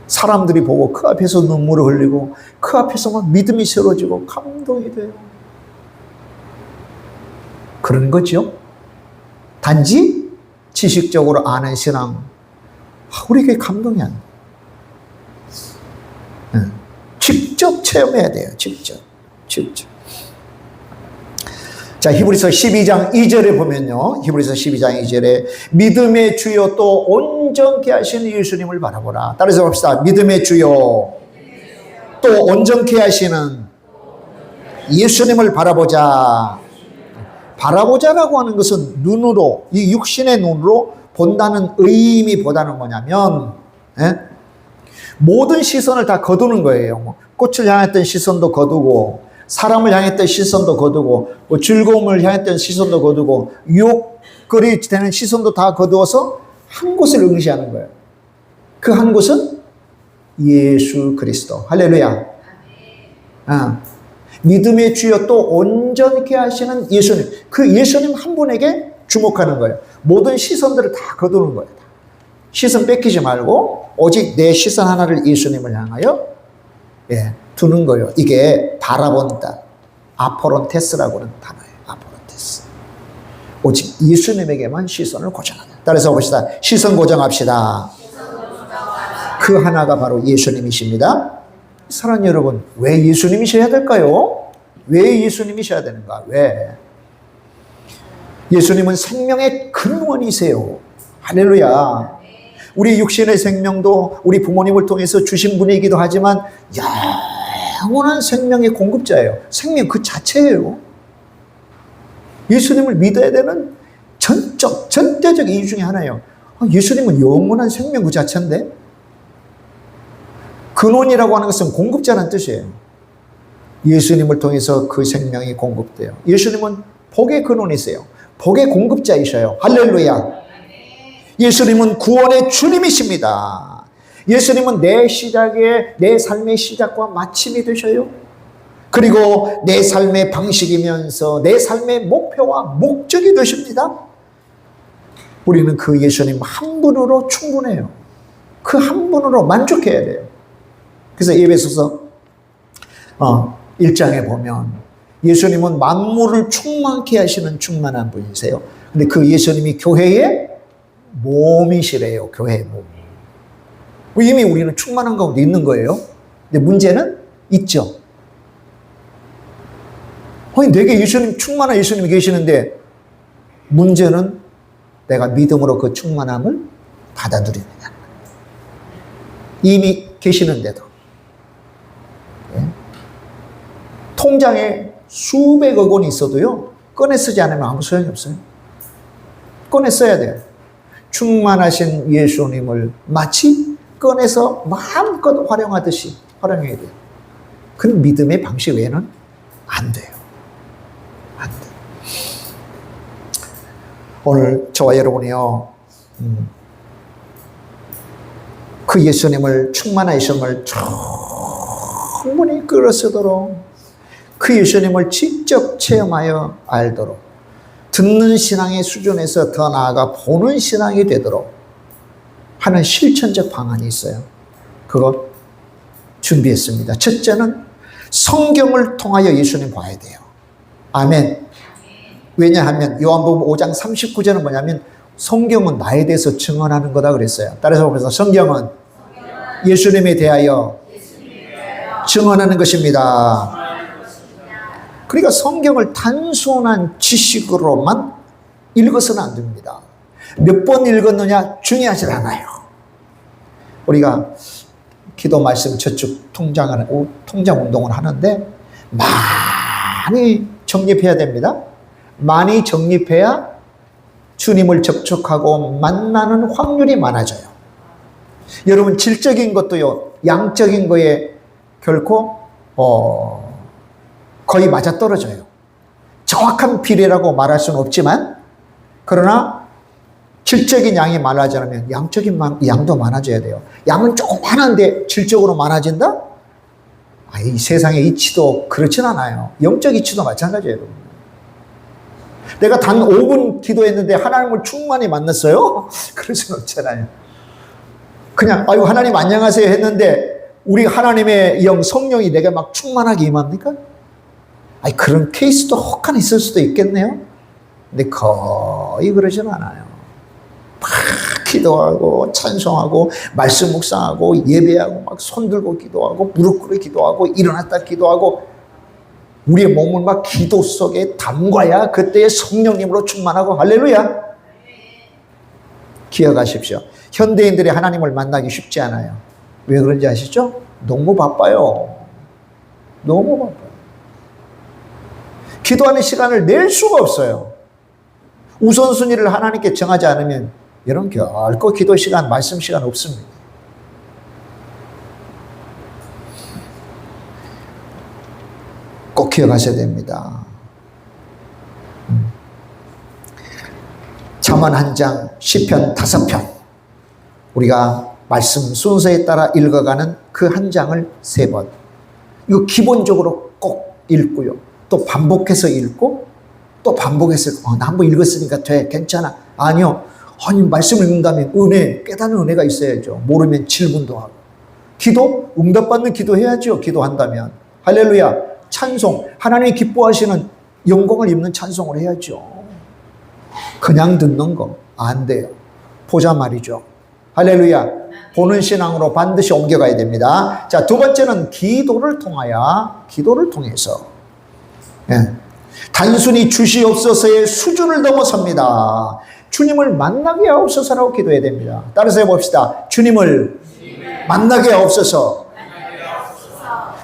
사람들이 보고 그 앞에서 눈물을 흘리고 그 앞에서 막 믿음이 새로지고 감동이 돼요. 그런 거죠. 단지 지식적으로 아는 신앙, 우리에게 감동이 안 돼요. 직접 체험해야 돼요. 직접. 자, 히브리서 12장 2절에 보면요. 히브리서 12장 2절에 믿음의 주요 또 온전케 하시는 예수님을 바라보라. 따라서 봅시다. 믿음의 주요 또 온전케 하시는 예수님을 바라보자. 바라보자라고 하는 것은 눈으로, 이 육신의 눈으로 본다는 의미보다는 뭐냐면, 모든 시선을 다 거두는 거예요. 꽃을 향했던 시선도 거두고, 사람을 향했던 시선도 거두고, 뭐 즐거움을 향했던 시선도 거두고, 유혹거리 되는 시선도 다 거두어서 한 곳을 응시하는 거예요. 그 한 곳은 예수 그리스도. 할렐루야. 믿음의 주여 또 온전케 하시는 예수님. 그 예수님 한 분에게 주목하는 거예요. 모든 시선들을 다 거두는 거예요. 시선 뺏기지 말고 오직 내 시선 하나를 예수님을 향하여 두는 거예요. 이게 바라본다. 아포론테스라고 하는 단어예요. 아포론테스. 오직 예수님에게만 시선을 고정한다. 따라서 봅시다. 시선 고정합시다. 그 하나가 바로 예수님이십니다. 사랑하는 여러분, 왜 예수님이셔야 될까요? 왜 예수님이셔야 되는가? 왜? 예수님은 생명의 근원이세요. 할렐루야. 우리 육신의 생명도 우리 부모님을 통해서 주신 분이기도 하지만 영원한 생명의 공급자예요. 생명 그 자체예요. 예수님을 믿어야 되는 전대적 이유 중에 하나예요. 예수님은 영원한 생명 그 자체인데, 근원이라고 하는 것은 공급자라는 뜻이에요. 예수님을 통해서 그 생명이 공급돼요. 예수님은 복의 근원이세요. 복의 공급자이셔요. 할렐루야. 예수님은 구원의 주님이십니다. 예수님은 내 삶의 시작과 마침이 되셔요. 그리고 내 삶의 방식이면서 내 삶의 목표와 목적이 되십니다. 우리는 그 예수님 한 분으로 충분해요. 그 한 분으로 만족해야 돼요. 그래서 에베소서 1장에 보면 예수님은 만물을 충만케 하시는 충만한 분이세요. 근데 그 예수님이 교회의 몸이시래요. 교회의 몸. 이미 우리는 충만한 가운데 있는 거예요. 근데 문제는 있죠. 내게 충만한 예수님이 계시는데 문제는 내가 믿음으로 그 충만함을 받아들이느냐. 이미 계시는데도. 통장에 수백억 원이 있어도요, 꺼내 쓰지 않으면 아무 소용이 없어요. 꺼내 써야 돼요. 충만하신 예수님을 마치 꺼내서 마음껏 활용하듯이 활용해야 돼요. 그런 믿음의 방식 외에는 안 돼요. 안 돼요. 오늘 저와 여러분이요, 그 예수님을 충만하심을 충분히 끌어쓰도록, 그 예수님을 직접 체험하여 알도록, 듣는 신앙의 수준에서 더 나아가 보는 신앙이 되도록 하는 실천적 방안이 있어요. 그거 준비했습니다. 첫째는 성경을 통하여 예수님 봐야 돼요. 아멘. 왜냐하면 요한복음 5장 39절은 뭐냐면 성경은 나에 대해서 증언하는 거다 그랬어요. 따라서 보면서 성경은 예수님에 대하여 증언하는 것입니다. 그러니까 성경을 단순한 지식으로만 읽어서는 안 됩니다. 몇 번 읽었느냐 중요하지 않아요. 우리가 기도 말씀 저축 통장 운동을 하는데 많이 정립해야 됩니다. 많이 정립해야 주님을 접촉하고 만나는 확률이 많아져요. 여러분, 질적인 것도요, 양적인 거에 결코 거의 맞아떨어져요. 정확한 비례라고 말할 수는 없지만, 그러나 질적인 양이 많아지려면 양적인 양도 많아져야 돼요. 양은 조금 많은데 질적으로 많아진다? 이 세상의 이치도 그렇진 않아요. 영적 이치도 마찬가지예요. 내가 단 5분 기도했는데 하나님을 충만히 만났어요? 그럴 수는 없잖아요. 그냥 아유 하나님 안녕하세요 했는데 우리 하나님의 영 성령이 내게 막 충만하게 임합니까? 그런 케이스도 혹한 있을 수도 있겠네요. 근데 거의 그러진 않아요. 막 기도하고 찬송하고 말씀 묵상하고 예배하고 막 손들고 기도하고 무릎 꿇어 기도하고 일어났다 기도하고 우리의 몸을 막 기도 속에 담가야 그때의 성령님으로 충만하고 할렐루야. 기억하십시오. 현대인들이 하나님을 만나기 쉽지 않아요. 왜 그런지 아시죠? 너무 바빠요. 너무 바빠요. 기도하는 시간을 낼 수가 없어요. 우선순위를 하나님께 정하지 않으면 여러분 결코 기도 시간, 말씀 시간 없습니다. 꼭 기억하셔야 됩니다. 잠언 1장, 시편 5편. 우리가 말씀 순서에 따라 읽어가는 그 한 장을 3번. 이거 기본적으로 꼭 읽고요. 또 반복해서 읽고 또 반복해서 나 한번 읽었으니까 돼. 괜찮아. 아니요. 아니 말씀을 읽는다면 은혜, 깨닫는 은혜가 있어야죠. 모르면 질문도 하고. 기도? 응답받는 기도 해야죠. 기도한다면. 할렐루야. 찬송. 하나님이 기뻐하시는 영광을 입는 찬송을 해야죠. 그냥 듣는 거 안 돼요. 보자 말이죠. 할렐루야. 보는 신앙으로 반드시 옮겨가야 됩니다. 자, 두 번째는 기도를 통해서 단순히 주시옵소서의 수준을 넘어섭니다. 주님을 만나게 하옵소서라고 기도해야 됩니다. 따라서 해봅시다. 주님을 만나게 하옵소서.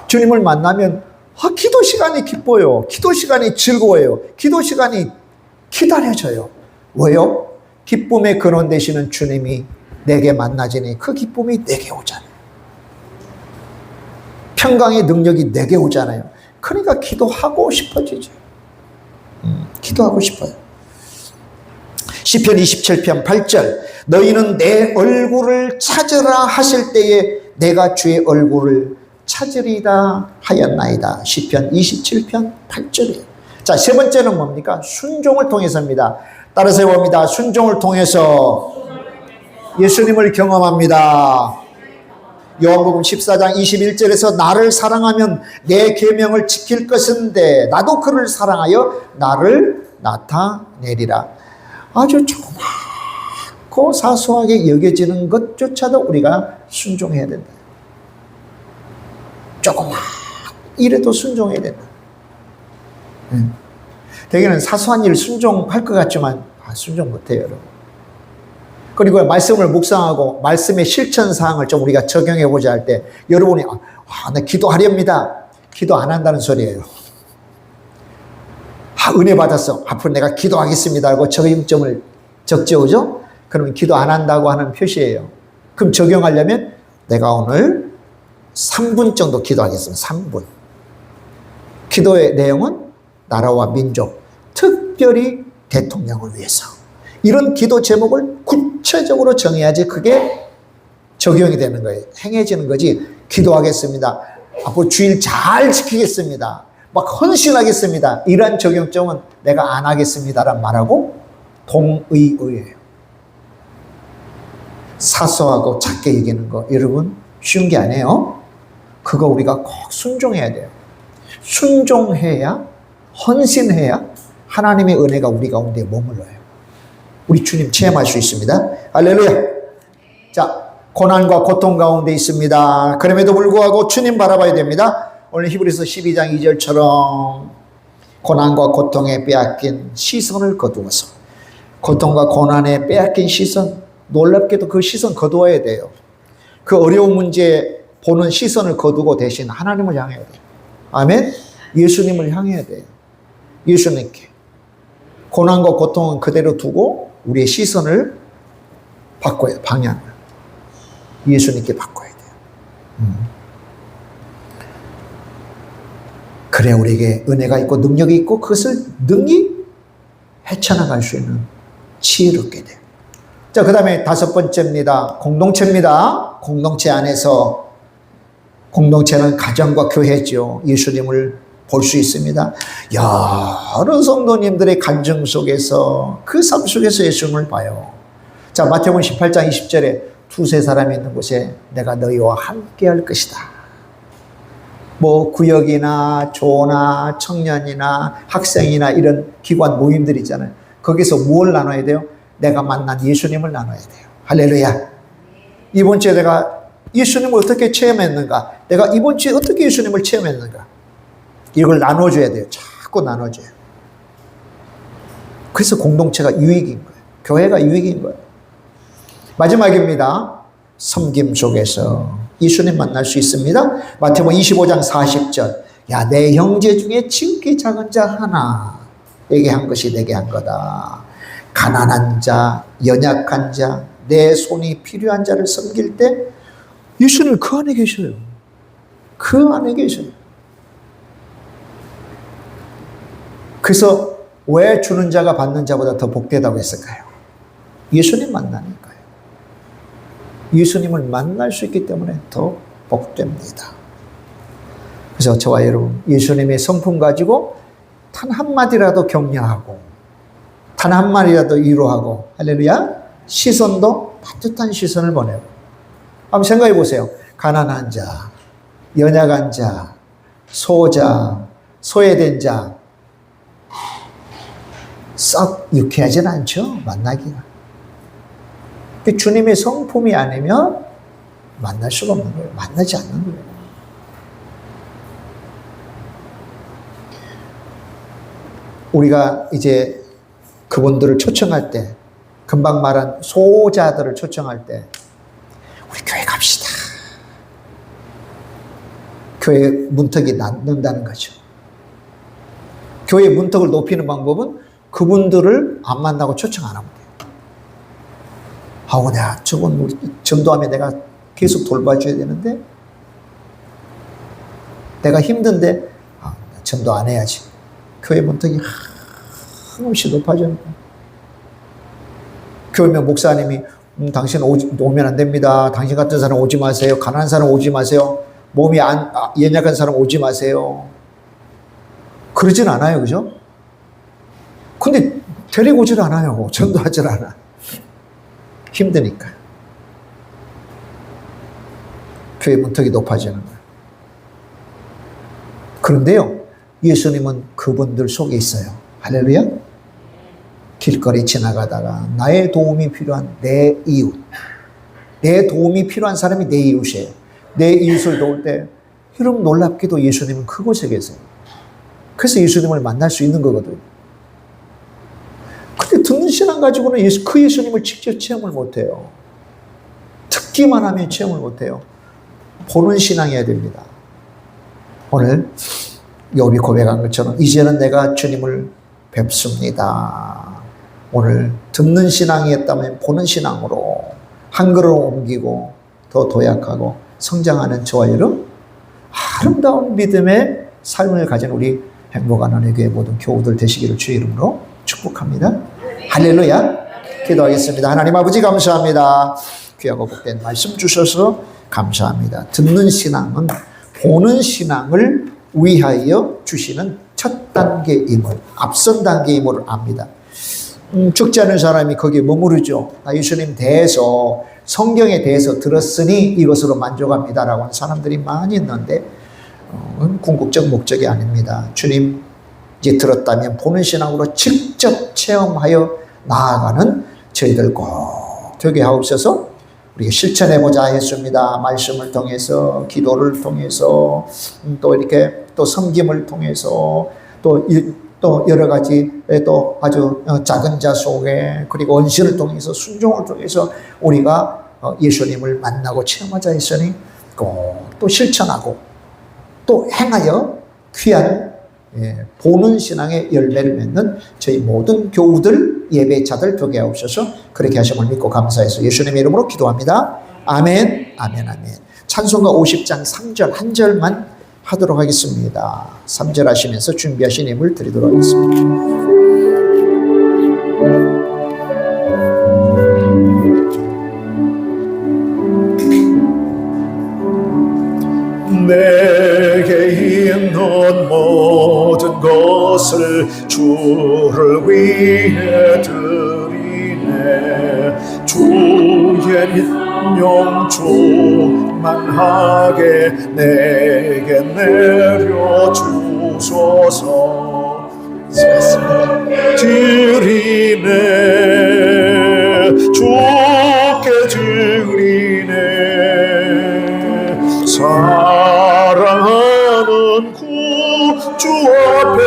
주님을 만나면 기도 시간이 기뻐요. 기도 시간이 즐거워요. 기도 시간이 기다려져요. 왜요? 기쁨의 근원 되시는 주님이 내게 만나지니 그 기쁨이 내게 오잖아요. 평강의 능력이 내게 오잖아요. 그러니까 기도하고 싶어지죠. 기도하고 싶어요. 시편 27편 8절 너희는 내 얼굴을 찾으라 하실 때에 내가 주의 얼굴을 찾으리다 하였나이다. 시편 27편 8절이에요. 자, 세 번째는 뭡니까? 순종을 통해서입니다. 따라서 해봅니다. 순종을 통해서 예수님을 경험합니다. 요한복음 14장 21절에서 나를 사랑하면 내 계명을 지킬 것인데 나도 그를 사랑하여 나를 나타내리라. 아주 조그맣고 사소하게 여겨지는 것조차도 우리가 순종해야 된다. 조그맣 이래도 순종해야 된다. 대개는 사소한 일 순종할 것 같지만 순종 못해요, 여러분. 그리고 말씀을 묵상하고 말씀의 실천사항을 좀 우리가 적용해보자 할 때 여러분이 나 기도하렵니다. 기도 안 한다는 소리예요. 은혜 받았어. 앞으로 내가 기도하겠습니다 하고 적용점을 적지오죠? 그러면 기도 안 한다고 하는 표시예요. 그럼 적용하려면 내가 오늘 3분 정도 기도하겠습니다. 3분. 기도의 내용은 나라와 민족, 특별히 대통령을 위해서. 이런 기도 제목을 구체적으로 정해야지 그게 적용이 되는 거예요. 행해지는 거지. 기도하겠습니다. 앞으로 주일 잘 지키겠습니다. 막 헌신하겠습니다. 이런 적용점은 내가 안 하겠습니다란 말하고 동의어예요. 사소하고 작게 얘기하는 거 여러분 쉬운 게 아니에요. 그거 우리가 꼭 순종해야 돼요. 순종해야 헌신해야 하나님의 은혜가 우리 가운데 머물러요. 우리 주님 체험할 수 있습니다. 할렐루야. 자, 고난과 고통 가운데 있습니다. 그럼에도 불구하고 주님 바라봐야 됩니다. 오늘 히브리서 12장 2절처럼 고난과 고통에 빼앗긴 시선을 거두어서 고통과 고난에 빼앗긴 시선, 놀랍게도 그 시선 거두어야 돼요. 그 어려운 문제 보는 시선을 거두고 대신 하나님을 향해야 돼요. 아멘. 예수님을 향해야 돼요. 예수님께. 고난과 고통은 그대로 두고 우리의 시선을 바꿔야, 방향을. 예수님께 바꿔야 돼요. 그래 우리에게 은혜가 있고 능력이 있고 그것을 능히 헤쳐나갈 수 있는 지혜를 얻게 돼요. 자, 그 다음에 5번째입니다. 공동체입니다. 공동체 안에서, 공동체는 가정과 교회죠. 예수님을 볼 수 있습니다. 여러 성도님들의 간증 속에서, 그 삶 속에서 예수님을 봐요. 자, 마태복음 18장 20절에 두세 사람이 있는 곳에 내가 너희와 함께 할 것이다. 뭐 구역이나 조나 청년이나 학생이나 이런 기관 모임들 있잖아요. 거기서 무엇을 나눠야 돼요? 내가 만난 예수님을 나눠야 돼요. 할렐루야. 이번 주에 내가 예수님을 어떻게 체험했는가? 내가 이번 주에 어떻게 예수님을 체험했는가? 이걸 나눠줘야 돼요. 자꾸 나눠줘요. 그래서 공동체가 유익인 거예요. 교회가 유익인 거예요. 마지막입니다. 섬김 속에서 예수님 만날 수 있습니다. 마태복음 25장 40절. 야, 내 형제 중에 지극히 작은 자 하나에게 한 것이 내게 한 거다. 가난한 자, 연약한 자, 내 손이 필요한 자를 섬길 때 예수님 그 안에 계셔요. 그 안에 계셔요. 그래서 왜 주는 자가 받는 자보다 더 복되다고 했을까요? 예수님 만나니까요. 예수님을 만날 수 있기 때문에 더 복됩니다. 그래서 저와 여러분, 예수님의 성품 가지고 단 한마디라도 격려하고 단 한마디라도 위로하고, 할렐루야, 시선도 따뜻한 시선을 보내고. 한번 생각해 보세요. 가난한 자, 연약한 자, 소자, 소외된 자, 썩 유쾌하진 않죠, 만나기가. 주님의 성품이 아니면 만날 수가 없는 거예요. 만나지 않는 거예요. 우리가 이제 그분들을 초청할 때, 금방 말한 소자들을 초청할 때, 우리 교회 갑시다. 교회 문턱이 낮는다는 거죠. 교회 문턱을 높이는 방법은 그분들을 안 만나고 초청 안 하면 돼요. 아우, 내가 저건 우리 전도하면 내가 계속 돌봐줘야 되는데, 내가 힘든데, 전도 안 해야지. 교회 문턱이 한없이 높아지는 거예요. 교회면 목사님이 당신 오면 안 됩니다. 당신 같은 사람 오지 마세요. 가난한 사람 오지 마세요. 몸이 연약한 사람 오지 마세요. 그러진 않아요. 그죠? 근데 데리고 오질 않아요. 전도하질 않아. 힘드니까. 교회 문턱이 높아지는 거예요. 그런데요, 예수님은 그분들 속에 있어요. 할렐루야. 길거리 지나가다가 나의 도움이 필요한 내 이웃, 내 도움이 필요한 사람이 내 이웃이에요. 내 이웃을 도울 때, 여러분 놀랍게도 예수님은 그곳에 계세요. 그래서 예수님을 만날 수 있는 거거든요. 근데 듣는 신앙 가지고는 그 예수님을 직접 체험을 못해요. 듣기만 하면 체험을 못해요. 보는 신앙이어야 됩니다. 오늘 욥이 고백한 것처럼 이제는 내가 주님을 뵙습니다. 오늘 듣는 신앙이었다면 보는 신앙으로 한 걸음 옮기고 더 도약하고 성장하는 저와 여러분, 아름다운 믿음의 삶을 가진 우리 행복한 하나님의 모든 교우들 되시기를 주의 이름으로 축복합니다. 할렐루야. 기도하겠습니다. 하나님 아버지 감사합니다. 귀하고 복된 말씀 주셔서 감사합니다. 듣는 신앙은 보는 신앙을 위하여 주시는 첫 단계임을, 앞선 단계임을 압니다. 죽지 않은 사람이 거기에 머무르죠. 예수님 대해서, 성경에 대해서 들었으니 이것으로 만족합니다라고 하는 사람들이 많이 있는데, 궁극적 목적이 아닙니다. 주님, 이제 들었다면 보는 신앙으로 직접 체험하여 나아가는 저희들 꼭 되게 하옵소서. 우리가 실천해보자 했습니다. 말씀을 통해서, 기도를 통해서, 또 이렇게 또 섬김을 통해서, 또 여러 가지 또 아주 작은 자 속에, 그리고 언신을 통해서, 순종을 통해서 우리가 예수님을 만나고 체험하자 했으니 꼭 또 실천하고 또 행하여 귀한 보는 신앙의 열매를 맺는 저희 모든 교우들, 예배자들 되게 하옵소서. 그렇게 하심을 믿고 감사해서 예수님의 이름으로 기도합니다. 아멘, 아멘, 아멘. 찬송가 50장 3절 한 절만 하도록 하겠습니다. 3절 하시면서 준비하신 힘을 드리도록 하겠습니다. 내게 있는 모든 것을 주를 위해 드리네. 주의 민영 충만하게 내게 내려주소서. 드리네, 주께 드리네. 사랑하는 구주 앞에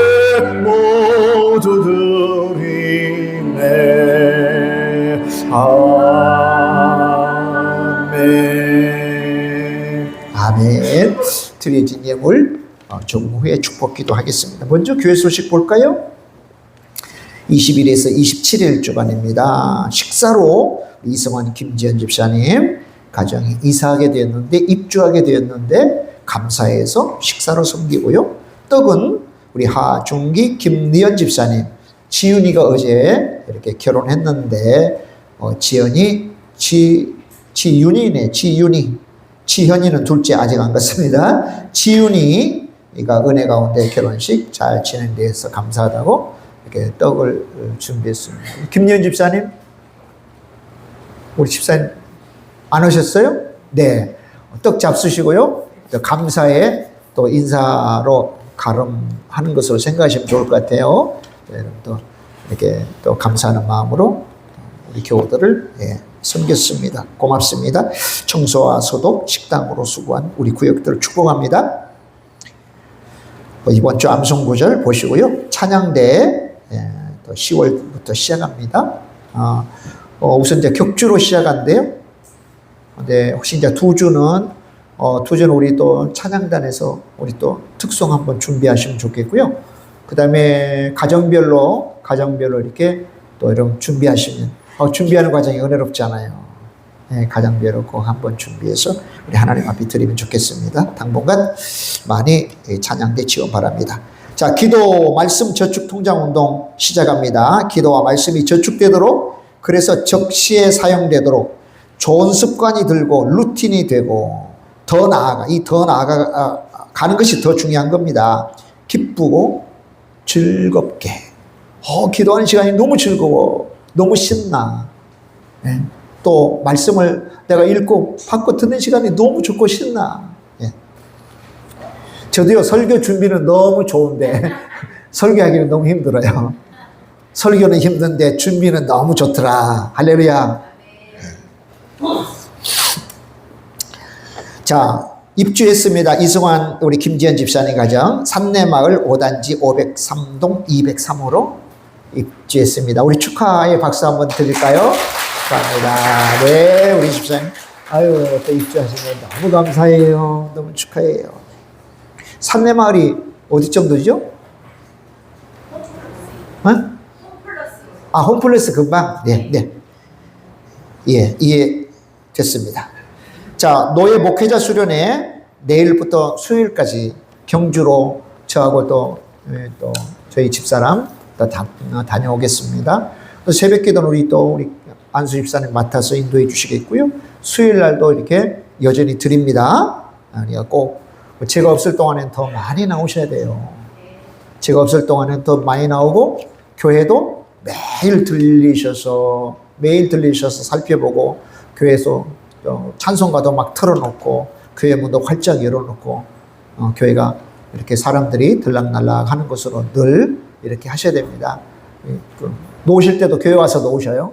모두 드리네. 아멘. 아멘. 드려진 예물 조금 후에 축복기도 하겠습니다. 먼저 교회 소식 볼까요? 20일에서 27일 주간입니다. 식사로 이성환 김지현 집사님 가정이 이사하게 되었는데, 입주하게 되었는데 감사해서 식사로 섬기고요. 떡은 우리 하중기 김니연 집사님, 지윤이가 어제 이렇게 결혼했는데 지윤이네. 지현이는 둘째 아직 안 갔습니다. 지윤이가 은혜 가운데 결혼식 잘 진행돼서 감사하다고 이렇게 떡을 준비했습니다. 김니연 집사님, 우리 집사님 안 오셨어요? 네. 떡 잡수시고요. 또 감사에 또 인사로 가름하는 것으로 생각하시면 좋을 것 같아요. 또 이렇게 또 감사하는 마음으로 우리 교우들을 섬겼습니다. 고맙습니다. 청소와 소독, 식당으로 수고한 우리 구역들을 축복합니다. 이번 주 암송 구절 보시고요. 찬양대 또 10월부터 시작합니다. 우선 이제 격주로 시작한대요. 네, 혹시 이제 두 주는 우리 또 찬양단에서 우리 또 특송 한번 준비하시면 좋겠고요. 그 다음에 가정별로 이렇게 또 이런 준비하시면, 준비하는 과정이 은혜롭잖아요. 네, 가정별로 꼭 한번 준비해서 우리 하나님 앞에 드리면 좋겠습니다. 당분간 많이 찬양대 지원 바랍니다. 자, 기도, 말씀, 저축, 통장 운동 시작합니다. 기도와 말씀이 저축되도록, 그래서 적시에 사용되도록 좋은 습관이 들고 루틴이 되고 더 나아가는 것이 더 중요한 겁니다. 기쁘고 즐겁게. 기도하는 시간이 너무 즐거워. 너무 신나. 예. 또 말씀을 내가 읽고 받고 듣는 시간이 너무 좋고 신나. 예. 저도요, 설교 준비는 너무 좋은데 설교하기는 너무 힘들어요. 설교는 힘든데 준비는 너무 좋더라. 할렐루야. 자, 입주했습니다. 이승환 우리 김지현 집사님 가정 삼내마을 5단지 503동 203호로 입주했습니다. 우리 축하의 박수 한번 드릴까요? 축하합니다. 네, 우리 집사님. 아유, 또 입주하시면 너무 감사해요. 너무 축하해요. 삼내마을이 어디 정도죠? 홈플러스 근방? 네, 네. 예, 이해됐습니다. 자, 노예 목회자 수련회 내일부터 수요일까지 경주로 저하고 또 저희 집사람 다녀오겠습니다. 또 새벽 기도는 우리 안수 집사님 맡아서 인도해 주시겠고요. 수요일 날도 이렇게 여전히 드립니다. 그러니까 꼭 제가 없을 동안엔 더 많이 나오셔야 돼요. 제가 없을 동안엔 더 많이 나오고, 교회도 매일 들리셔서 살펴보고, 교회에서 찬송가도 막 틀어놓고, 교회 문도 활짝 열어놓고, 교회가 이렇게 사람들이 들락날락 하는 것으로 늘 이렇게 하셔야 됩니다. 놓으실 때도 교회 와서 놓으셔요.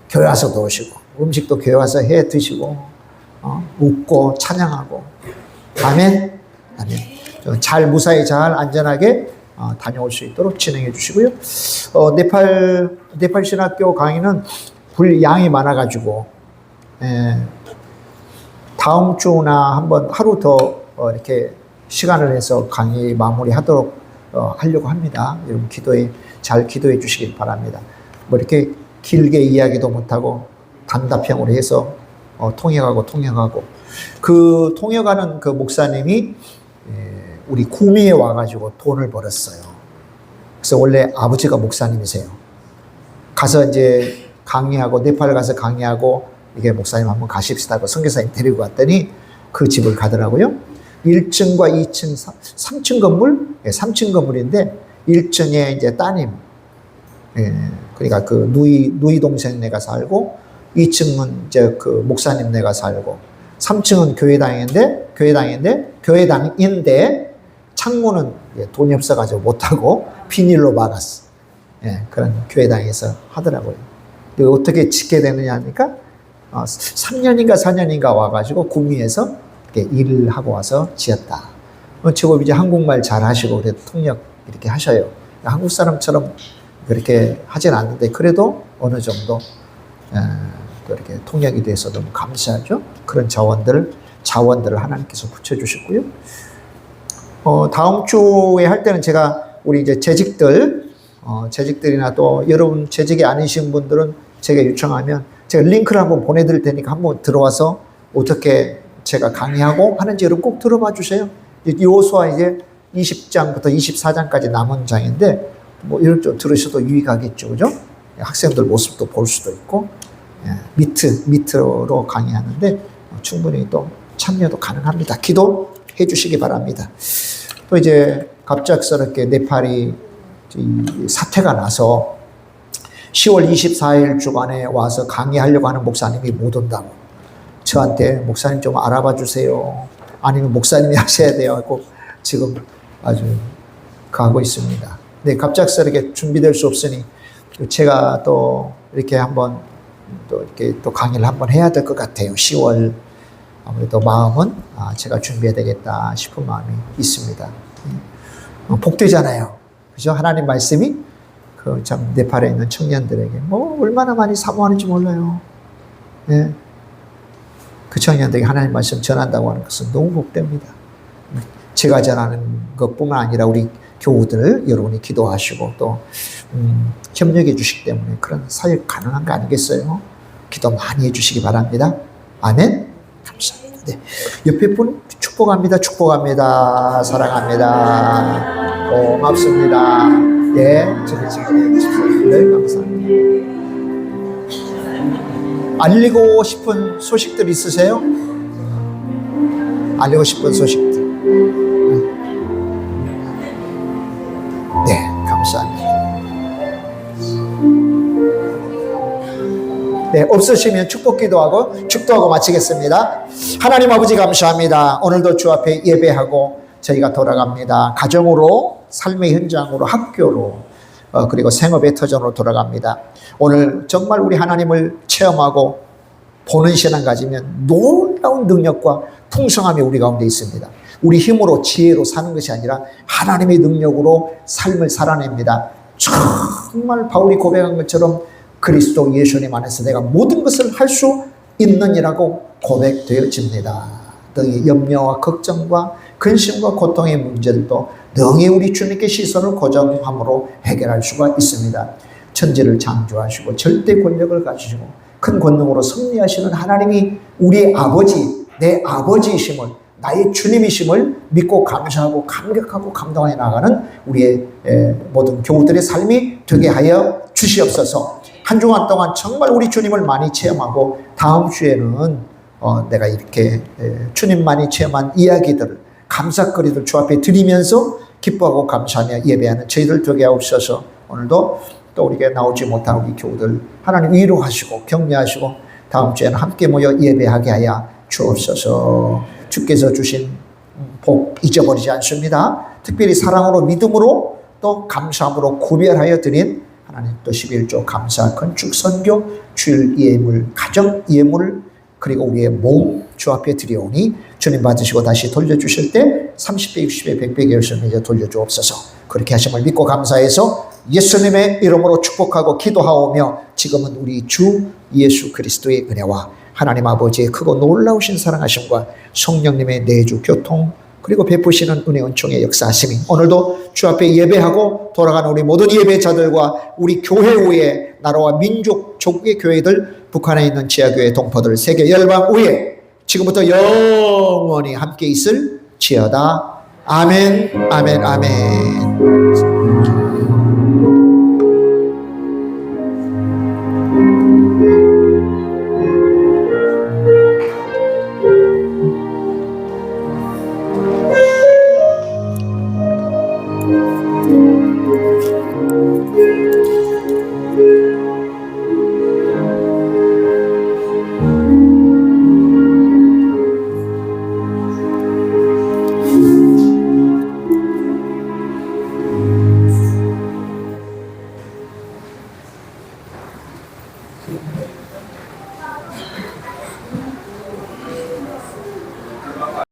교회 와서 놓으시고, 음식도 교회 와서 해 드시고, 웃고 찬양하고. 아멘. 아멘. 잘 무사히 잘 안전하게 다녀올 수 있도록 진행해 주시고요. 네팔 신학교 강의는 양이 많아가지고, 다음 주나 한번 하루 더 이렇게 시간을 내서 강의 마무리하도록 하려고 합니다. 여러분 잘 기도해 주시길 바랍니다. 뭐 이렇게 길게 이야기도 못하고 단답형으로 해서 통역하고 그 통역하는 그 목사님이 우리 구미에 와가지고 돈을 벌었어요. 그래서 원래 아버지가 목사님이세요. 가서 이제 강의하고 네팔 가서 강의하고 이게 목사님 한번 가십시다고 선교사님 데리고 갔더니 그 집을 가더라고요. 1층과 2층, 3층 건물, 3층 건물인데 1층에 이제 따님, 그러니까 그 누이 동생네가 살고 2층은 이제 그 목사님네가 살고 3층은 교회당인데 창문은 돈이 없어가지고 못하고 비닐로 막았어. 그런 교회당에서 하더라고요. 어떻게 짓게 되느냐 하니까 3년인가 4년인가 와가지고 구미에서 일을 하고 와서 지었다. 제법 이제 한국말 잘 하시고 그래도 통역 이렇게 하셔요. 한국 사람처럼 그렇게 하진 않는데 그래도 어느 정도 이렇게 통역이 돼서 너무 감사하죠. 그런 자원들을 하나님께서 붙여주셨고요. 다음 주에 할 때는 제가 우리 이제 재직들이나 또 여러분 재직이 아니신 분들은 제가 요청하면 제가 링크를 한번 보내드릴 테니까 한번 들어와서 어떻게 제가 강의하고 하는지 여러분 꼭 들어봐 주세요. 여호수아 이제 20장부터 24장까지 남은 장인데 뭐 이런 쪽 들으셔도 유익하겠죠, 그죠? 학생들 모습도 볼 수도 있고 밑으로 강의하는데 충분히 또 참여도 가능합니다. 기도해 주시기 바랍니다. 또 이제 갑작스럽게 네팔이 사태가 나서 10월 24일 주간에 와서 강의하려고 하는 목사님이 못 온다고 저한테 목사님 좀 알아봐 주세요. 아니면 목사님이 하셔야 돼요 하고 지금 아주 가고 있습니다. 네, 갑작스럽게 준비될 수 없으니 제가 또 이렇게 한번 또 강의를 한번 해야 될 것 같아요. 10월 아무래도 마음은 제가 준비해야 되겠다 싶은 마음이 있습니다. 복되잖아요. 그죠? 하나님 말씀이 그 참 네팔에 있는 청년들에게 뭐 얼마나 많이 사모하는지 몰라요. 네. 그 청년들에게 하나님 말씀 전한다고 하는 것은 너무 복됩니다. 제가 전하는 것뿐만 아니라 우리 교우들 여러분이 기도하시고 또 협력해 주시기 때문에 그런 사역 가능한 거 아니겠어요? 기도 많이 해주시기 바랍니다. 아멘. 감사합니다. 네. 옆에 분 축복합니다. 사랑합니다. 고맙습니다. 네, 저희 지금 네, 감사합니다. 알리고 싶은 소식들 있으세요? 알리고 싶은 소식들. 네, 감사합니다. 네, 없으시면 축복 기도하고 축도하고 마치겠습니다. 하나님 아버지 감사합니다. 오늘도 주 앞에 예배하고 저희가 돌아갑니다. 가정으로, 삶의 현장으로, 학교로, 그리고 생업의 터전으로 돌아갑니다. 오늘 정말 우리 하나님을 체험하고 보는 시간 가지면 놀라운 능력과 풍성함이 우리 가운데 있습니다. 우리 힘으로 지혜로 사는 것이 아니라 하나님의 능력으로 삶을 살아냅니다. 정말 바울이 고백한 것처럼 그리스도 예수님 안에서 내가 모든 것을 할 수 있느니라고 고백되어집니다. 너희 염려와 걱정과 근심과 고통의 문제들도 능히 우리 주님께 시선을 고정함으로 해결할 수가 있습니다. 천지를 창조하시고 절대 권력을 가지시고 큰 권능으로 승리하시는 하나님이 우리의 아버지, 내 아버지이심을, 나의 주님이심을 믿고 감사하고 감격하고 감동해 나가는 우리의 모든 교우들의 삶이 되게 하여 주시옵소서. 한 주간 동안 정말 우리 주님을 많이 체험하고 다음 주에는 내가 이렇게 주님만이 체험한 이야기들을 감사거리들 주 앞에 드리면서 기뻐하고 감사하며 예배하는 저희들 되게 하옵소서. 오늘도 또 우리가 나오지 못한 우리 교우들 하나님 위로하시고 격려하시고 다음 주에는 함께 모여 예배하게 하여 주옵소서. 주께서 주신 복 잊어버리지 않습니다. 특별히 사랑으로 믿음으로 또 감사함으로 구별하여 드린 하나님 또 11조 감사 건축 선교 주일 예물 가정 예물 그리고 우리의 몸 주 앞에 드려오니 주님 받으시고 다시 돌려주실 때 30배 60배 100배 열심히 돌려주옵소서. 그렇게 하심을 믿고 감사해서 예수님의 이름으로 축복하고 기도하오며 지금은 우리 주 예수 그리스도의 은혜와 하나님 아버지의 크고 놀라우신 사랑하심과 성령님의 내주 교통 그리고 베푸시는 은혜 은총의 역사하심이 오늘도 주 앞에 예배하고 돌아가는 우리 모든 예배자들과 우리 교회 위에 나라와 민족 조국의 교회들 북한에 있는 지하교회 동포들 세계 열방 위에 지금부터 영원히 함께 있을 지어다. 아멘 아멘 아멘.